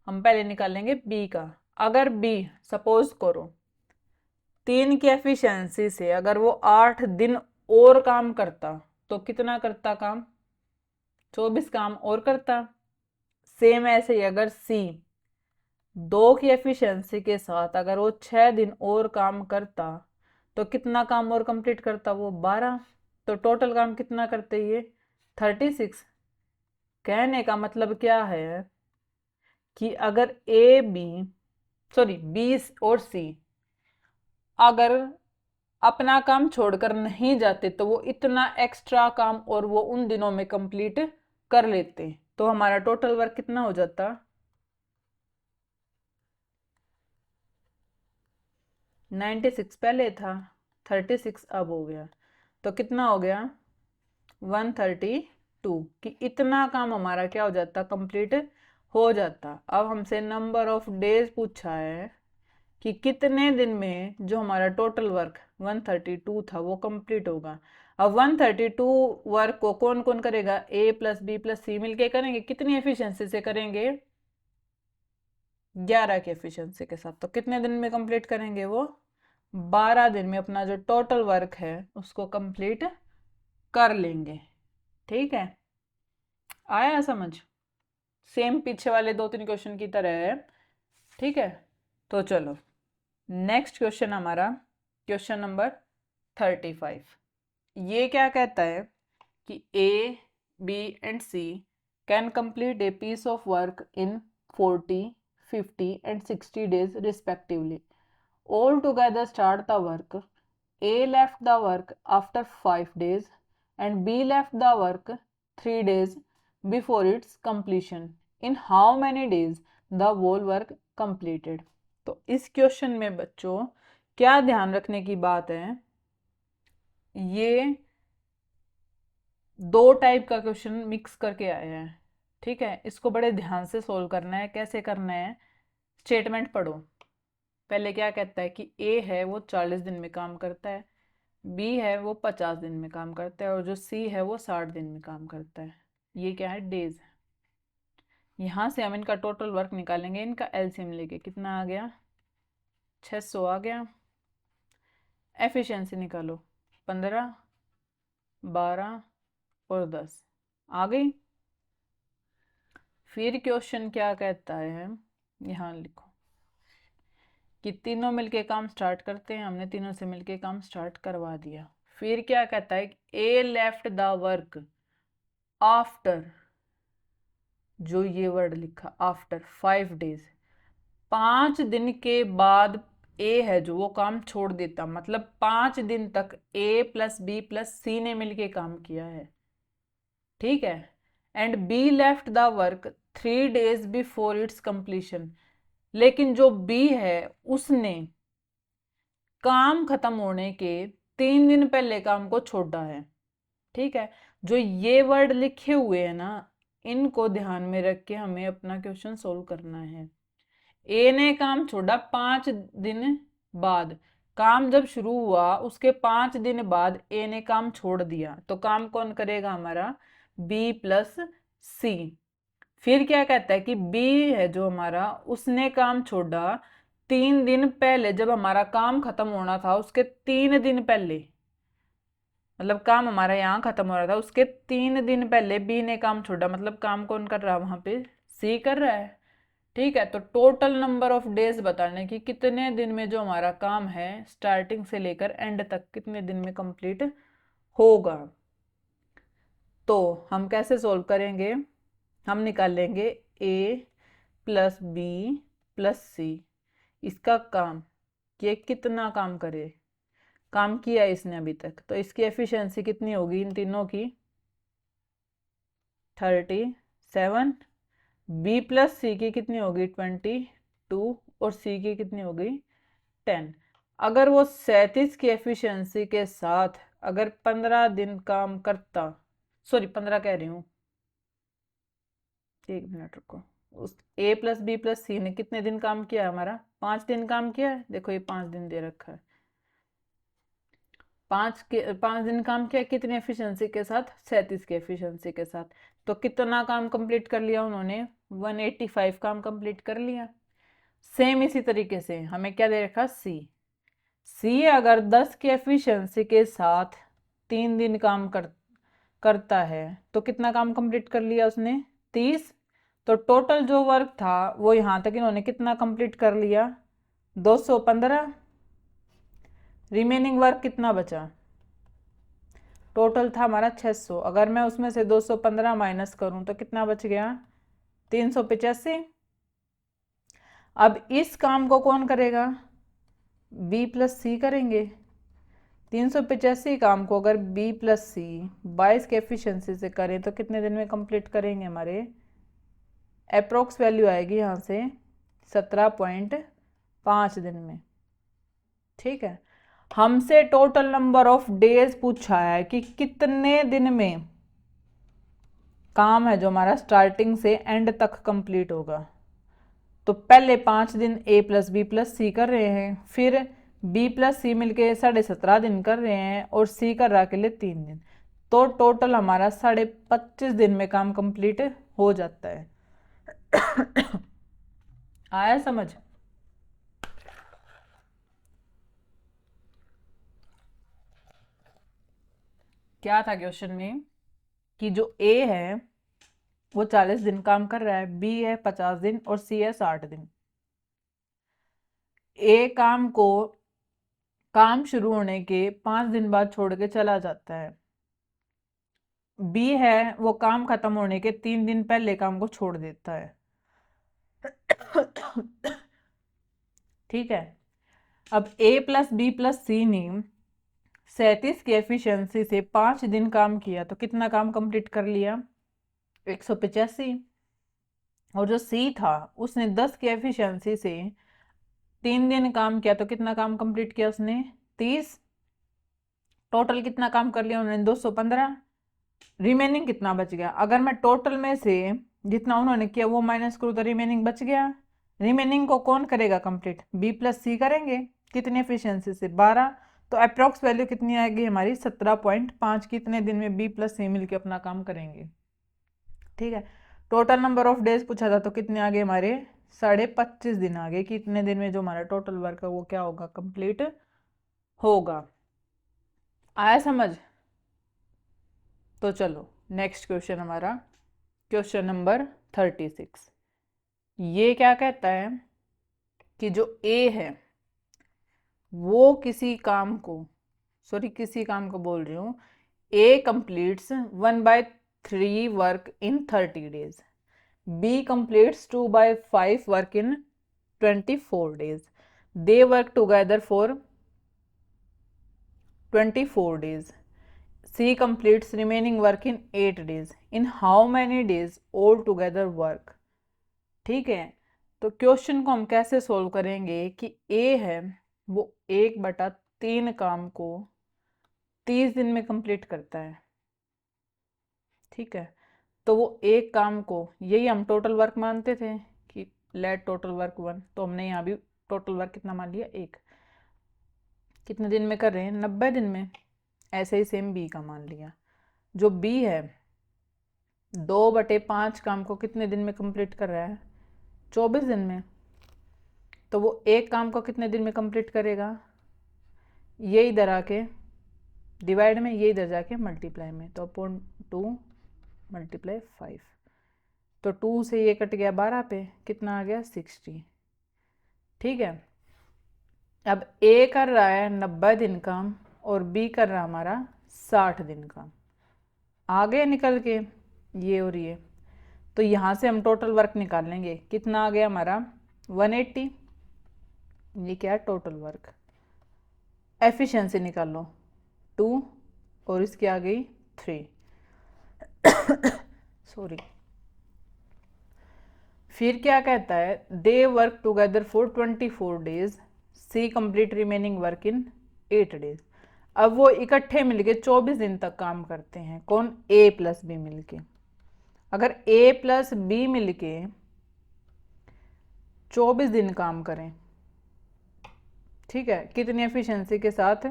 हम पहले निकालेंगे बी का। अगर बी सपोज करो 3 की एफिशिएंसी से अगर वो 8 दिन और काम करता तो कितना करता काम? 24 काम और करता। सेम ऐसे ही अगर सी 2 की एफिशिएंसी के साथ अगर वो 6 दिन और काम करता तो कितना काम और कंप्लीट करता? वो 12। तो टोटल काम कितना करते ये? 36। कहने का मतलब क्या है कि अगर ए बी सॉरी बी और सी अगर अपना काम छोड़कर नहीं जाते तो वो इतना एक्स्ट्रा काम और वो उन दिनों में कंप्लीट कर लेते, तो हमारा टोटल वर्क कितना हो जाता, 96 पहले था, 36 अब हो गया, तो कितना हो गया 132, कि इतना काम हमारा क्या हो जाता, कंप्लीट हो जाता। अब हमसे नंबर ऑफ डेज पूछा है कि कितने दिन में जो हमारा टोटल वर्क 132 था वो कंप्लीट होगा। अब 132 वर्क को कौन कौन करेगा, ए प्लस बी प्लस सी मिलके करेंगे, कितनी एफिशिएंसी से करेंगे, 11 की एफिशिएंसी के साथ। तो कितने दिन में कंप्लीट करेंगे वो, 12 दिन में अपना जो टोटल वर्क है उसको कंप्लीट कर लेंगे। ठीक है, आया समझ, सेम पीछे वाले 2-3 क्वेश्चन की तरह है। ठीक है, तो चलो नेक्स्ट क्वेश्चन हमारा क्वेश्चन नंबर 35। ये क्या कहता है कि A B and C can complete a piece of work in 40, 50 and 60 days respectively. All together start the work. A left the work after 5 days and B left the work 3 days before its completion. In how many days the whole work completed? तो इस क्वेश्चन में बच्चों क्या ध्यान रखने की बात है, ये दो टाइप का क्वेश्चन मिक्स करके आया है। ठीक है, इसको बड़े ध्यान से सोल्व करना है। कैसे करना है, स्टेटमेंट पढ़ो। पहले क्या कहता है कि ए है वो 40 दिन में काम करता है, बी है वो 50 दिन में काम करता है, और जो सी है वो 60 दिन में काम करता है। ये क्या है, डेज। यहाँ से हम इनका टोटल वर्क निकालेंगे, इनका एलसीएम लेके कितना आ गया, 600 आ गया। एफिशिएंसी निकालो, 15, 12 और 10 आ गई। फिर क्वेश्चन क्या कहता है, यहाँ लिखो कि तीनों मिलके काम स्टार्ट करते हैं। हमने तीनों से मिलके काम स्टार्ट करवा दिया। फिर क्या कहता है, ए लेफ्ट द वर्क आफ्टर, जो ये वर्ड लिखा आफ्टर 5 days, 5 दिन के बाद ए है जो वो काम छोड़ देता, मतलब 5 दिन तक ए प्लस बी प्लस सी ने मिलके काम किया है। ठीक है, and B left the work 3 days before its completion, लेकिन जो बी है उसने काम खत्म होने के 3 दिन पहले काम को छोड़ा है। ठीक है, जो ये वर्ड लिखे हुए हैं ना, इनको ध्यान में रख के हमें अपना क्वेश्चन सोल्व करना है। ए ने काम छोड़ा 5 दिन बाद, काम जब शुरू हुआ उसके 5 दिन बाद ए ने काम छोड़ दिया, तो काम कौन करेगा हमारा, बी प्लस सी। फिर क्या कहता है कि बी है जो हमारा, उसने काम छोड़ा 3 दिन पहले, जब हमारा काम खत्म होना था उसके 3 दिन पहले, मतलब काम हमारा यहाँ खत्म हो रहा था उसके 3 दिन पहले बी ने काम छोड़ा, मतलब काम कौन कर रहा है वहां पे, सी कर रहा है। ठीक है, तो टोटल नंबर ऑफ डेज बताने की कितने दिन में जो हमारा काम है स्टार्टिंग से लेकर एंड तक कितने दिन में कंप्लीट होगा। तो हम कैसे सोल्व करेंगे, हम निकालेंगे ए प्लस बी प्लस सी, इसका काम कि ये कितना काम करे, काम किया इसने अभी तक, तो इसकी एफिशिएंसी कितनी होगी इन तीनों की, 37। बी प्लस सी की कितनी होगी, 22, और सी की कितनी होगी, 10। अगर वो 37 की एफिशिएंसी के साथ अगर 15 दिन काम करता, सॉरी 15 कह रही हूँ, 1 मिनट रुको, उस ए प्लस बी प्लस सी ने कितने दिन काम किया, हमारा 5 दिन काम किया है। देखो ये 5 दिन दे रखा है, 5 दिन काम किया, कितनी एफिशिएंसी के साथ, 37 की एफिशिएंसी के साथ। तो कितना काम कंप्लीट कर लिया उन्होंने, 185 काम कंप्लीट कर लिया। सेम इसी तरीके से हमें क्या दे रखा, सी अगर 10 की एफिशिएंसी के साथ 3 दिन काम करता है तो कितना काम कंप्लीट कर लिया उसने, 30। तो टोटल जो वर्क था वो यहाँ तक इन्होंने कितना कंप्लीट कर लिया, 215। रिमेनिंग वर्क कितना बचा, टोटल था हमारा 600, अगर मैं उसमें से 215 माइनस करूं तो कितना बच गया, 385। अब इस काम को कौन करेगा, बी प्लस सी करेंगे। 385 काम को अगर B प्लस सी 22 के एफिशिएंसी से करें तो कितने दिन में कंप्लीट करेंगे? हमारे अप्रोक्स वैल्यू आएगी यहाँ से 17.5 दिन में। ठीक है, हमसे टोटल नंबर ऑफ डेज पूछा है कि कितने दिन में काम है जो हमारा स्टार्टिंग से एंड तक कंप्लीट होगा। तो पहले 5 दिन A प्लस बी प्लस सी कर रहे हैं, फिर B प्लस सी मिलके 17.5 दिन कर रहे हैं और C कर रहा के लिए 3 दिन। तो टोटल हमारा 25.5 दिन में काम कंप्लीट हो जाता है। आया समझ? क्या था क्वेश्चन में कि जो A है वो 40 दिन काम कर रहा है, B है 50 दिन और C है 60 दिन। A काम शुरू होने के 5 दिन बाद छोड़ के चला जाता है। B है वो काम खत्म होने के 3 दिन पहले काम को छोड़ देता है। ठीक है, अब A प्लस बी प्लस सी ने 37 की एफिशिएंसी से 5 दिन काम किया तो कितना काम कंप्लीट कर लिया? 185। और जो C था उसने 10 की एफिशिएंसी से 3 दिन काम किया तो कितना काम कंप्लीट किया उसने? 30। टोटल कितना काम कर लिया उन्होंने? 215। रिमेनिंग कितना बच गया? अगर मैं टोटल में से जितना उन्होंने किया वो माइनस करूँ तो रिमेनिंग बच गया। रिमेनिंग को कौन करेगा कंप्लीट? B प्लस सी करेंगे। कितनी एफिशिएंसी से? 12। तो अप्रोक्स वैल्यू कितनी आएगी हमारी? 17.5। कितने दिन में B प्लस सी मिलकर अपना काम करेंगे? ठीक है, टोटल नंबर ऑफ डेज पूछा था तो कितने आ गए हमारे? 25.5 दिन आ गए। कितने दिन में जो हमारा टोटल वर्क है वो क्या होगा? कंप्लीट होगा। आया समझ? तो चलो नेक्स्ट क्वेश्चन हमारा क्वेश्चन नंबर 36। ये क्या कहता है कि जो A है वो किसी काम को बोल रही हूँ, A completes 1/3 work in 30 days, B completes 2/5 work in 24 days. They work together for 24 days. C completes remaining work in 8 days. In how many days all together work? ठीक है, तो क्वेश्चन को हम कैसे सोल्व करेंगे कि A है वो 1/3 काम को 30 दिन में कंप्लीट करता है। ठीक है, तो वो एक काम को, यही हम टोटल वर्क मानते थे कि लेट टोटल वर्क 1, तो हमने यहाँ भी टोटल वर्क कितना मान लिया? 1। कितने दिन में कर रहे हैं? 90 दिन में। ऐसे ही सेम B का मान लिया। जो B है 2/5 काम को कितने दिन में कंप्लीट कर रहा है? 24 दिन में। तो वो एक काम को कितने दिन में कंप्लीट करेगा? ये इधर आके डिवाइड में, ये इधर जाके मल्टीप्लाई में, तो अपॉन 2 × 5। तो 2 से ये कट गया 12 पे, कितना आ गया? 60। ठीक है, अब A कर रहा है 90 दिन काम और B कर रहा है हमारा 60 दिन काम। आ गए निकल के ये और ये। तो यहाँ से हम टोटल वर्क निकाल लेंगे। कितना आ गया हमारा? 180। ये क्या है? Total work. एफिशिएंसी निकाल लो, 2 और इसकी आ गई 3। सॉरी। फिर क्या कहता है? They work together for 24 days, C complete remaining work in 8 days. अब वो इकट्ठे मिलके 24 दिन तक काम करते हैं। कौन? A प्लस बी मिलके। अगर A प्लस बी मिलके 24 दिन काम करें, ठीक है, कितनी एफिशिएंसी के साथ?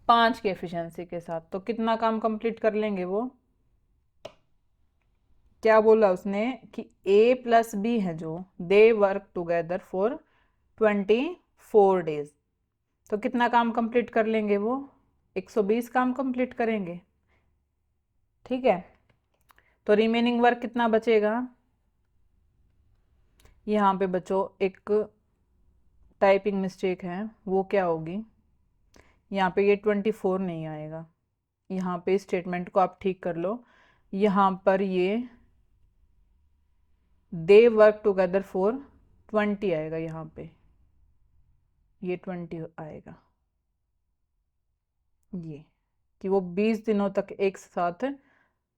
5 की एफिशिएंसी के साथ, तो कितना काम कंप्लीट कर लेंगे वो? क्या बोला उसने कि A प्लस बी है जो, दे वर्क टुगेदर फॉर 24 डेज, तो कितना काम कंप्लीट कर लेंगे वो? 120 काम कंप्लीट करेंगे। ठीक है, तो रिमेनिंग वर्क कितना बचेगा? यहाँ पे बच्चों एक टाइपिंग मिस्टेक है, वो क्या होगी? यहाँ पे ये 24 नहीं आएगा। यहाँ पे स्टेटमेंट को आप ठीक कर लो। यहाँ पर ये दे वर्क टुगेदर फॉर 20 आएगा, यहाँ पे ये 20 आएगा। ये कि वो 20 दिनों तक एक साथ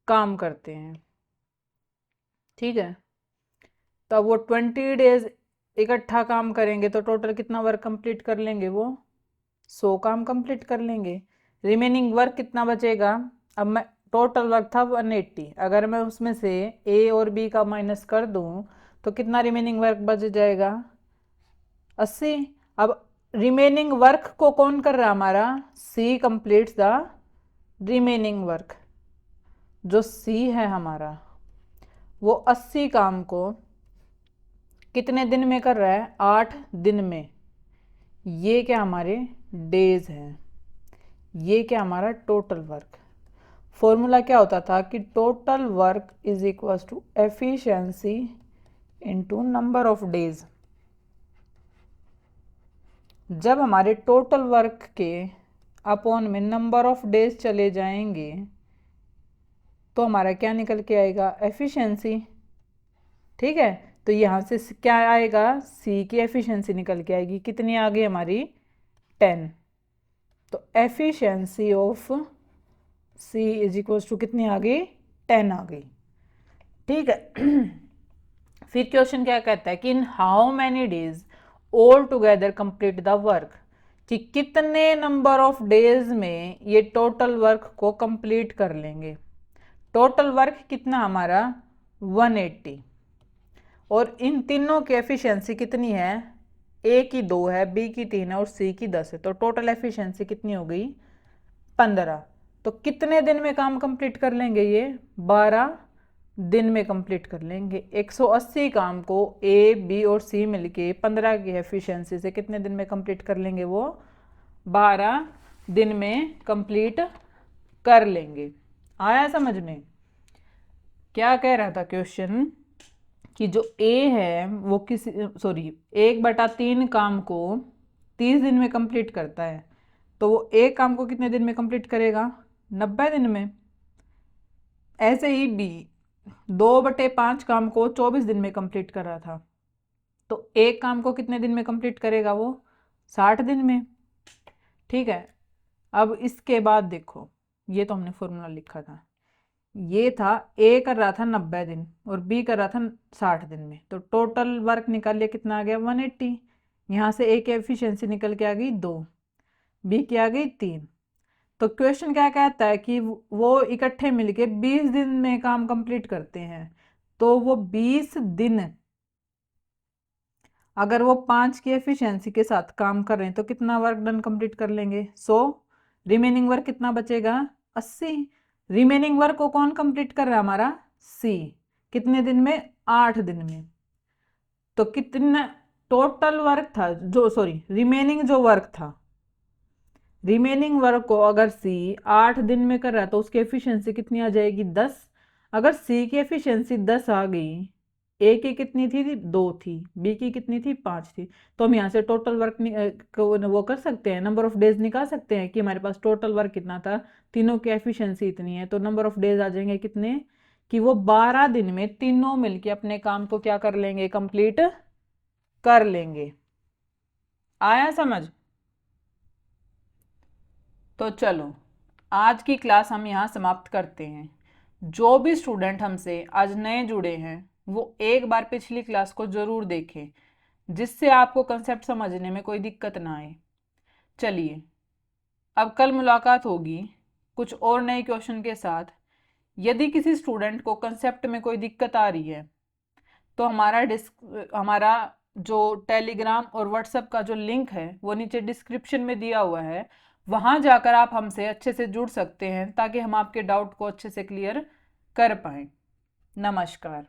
काम करते हैं। ठीक है, तो अब वो 20 डेज इकट्ठा काम करेंगे तो टोटल कितना वर्क कंप्लीट कर लेंगे? वो 100 काम कंप्लीट कर लेंगे। रिमेनिंग वर्क कितना बचेगा? अब मैं टोटल वर्क था 180, अगर मैं उसमें से ए और बी का माइनस कर दूं तो कितना रिमेनिंग वर्क बच जाएगा? 80। अब रिमेनिंग वर्क को कौन कर रहा है? हमारा सी कंप्लीट्स द रिमेनिंग वर्क। जो सी है हमारा वो 80 काम को कितने दिन में कर रहा है? 8 दिन में। ये क्या हमारे डेज हैं, ये क्या हमारा टोटल वर्क। फॉर्मूला क्या होता था कि total work is equal to efficiency into number of days. जब हमारे टोटल वर्क के अपॉन में नंबर ऑफ डेज चले जाएंगे तो हमारा क्या निकल के आएगा? एफिशिएंसी। ठीक है, तो यहाँ से क्या आएगा? सी की एफिशिएंसी निकल के आएगी। कितनी आ गई हमारी? 10। तो efficiency of C is equal to कितनी आ गई? 10 आ गई। ठीक है, फिर क्वेश्चन क्या कहता है कि इन how many days all together complete the work, कि कितने नंबर ऑफ डेज में ये टोटल वर्क को कंप्लीट कर लेंगे। टोटल वर्क कितना हमारा? 180, और इन तीनों की एफिशिएंसी कितनी है? ए की 2 है, बी की 3 है और सी की 10 है, तो टोटल एफिशिएंसी कितनी हो गई? 15। तो कितने दिन में काम कंप्लीट कर लेंगे ये? 12 दिन में कंप्लीट कर लेंगे। 180 काम को ए बी और सी मिलके 15 की एफिशिएंसी से कितने दिन में कंप्लीट कर लेंगे? वो 12 दिन में कंप्लीट कर लेंगे। आया समझ में? क्या कह रहा था क्वेश्चन कि जो ए है वो किसी 1/3 काम को 30 दिन में कंप्लीट करता है, तो वो एक काम को कितने दिन में कंप्लीट करेगा? 90 दिन में। ऐसे ही बी 2/5 काम को 24 दिन में कंप्लीट कर रहा था, तो एक काम को कितने दिन में कंप्लीट करेगा? वो 60 दिन में। ठीक है, अब इसके बाद देखो, ये तो हमने फॉर्मूला लिखा था, ये था ए कर रहा था 90 दिन और बी कर रहा था 60 दिन में, तो टोटल वर्क निकाल लिया, कितना आ गया? 180। यहाँ से ए की एफिशिएंसी निकल के आ गई 2, बी की आ गई 3। तो क्वेश्चन क्या कहता है कि वो इकट्ठे मिलके 20 दिन में काम कंप्लीट करते हैं, तो वो 20 दिन अगर वो 5 की एफिशिएंसी के साथ काम कर रहे हैं तो कितना वर्क डन कंप्लीट कर लेंगे? 100। रिमेनिंग वर्क कितना बचेगा? 80। रिमेनिंग वर्क को कौन कंप्लीट कर रहा है? हमारा सी। कितने दिन में? 8 दिन में। तो कितना टोटल वर्क था, रिमेनिंग जो वर्क था, रिमेनिंग वर्क को अगर सी 8 दिन में कर रहा है तो उसकी एफिशिएंसी कितनी आ जाएगी? 10। अगर सी की एफिशिएंसी 10 आ गई, ए की कितनी थी? 2 थी, बी की कितनी थी? 5 थी, तो हम यहाँ से टोटल वर्क को वो कर सकते हैं, नंबर ऑफ डेज निकाल सकते हैं कि हमारे पास टोटल वर्क कितना था, तीनों की एफिशिएंसी इतनी है, तो नंबर ऑफ डेज आ जाएंगे कितने? कि वो 12 दिन में तीनों मिलके अपने काम को क्या कर लेंगे? कंप्लीट कर लेंगे। आया समझ? तो चलो आज की क्लास हम यहाँ समाप्त करते हैं। जो भी स्टूडेंट हमसे आज नए जुड़े हैं वो एक बार पिछली क्लास को ज़रूर देखें, जिससे आपको कंसेप्ट समझने में कोई दिक्कत ना आए। चलिए, अब कल मुलाकात होगी कुछ और नए क्वेश्चन के साथ। यदि किसी स्टूडेंट को कंसेप्ट में कोई दिक्कत आ रही है तो हमारा जो टेलीग्राम और व्हाट्सएप का जो लिंक है वो नीचे डिस्क्रिप्शन में दिया हुआ है, वहां जाकर आप हमसे अच्छे से जुड़ सकते हैं ताकि हम आपके डाउट को अच्छे से क्लियर कर पाएं। नमस्कार।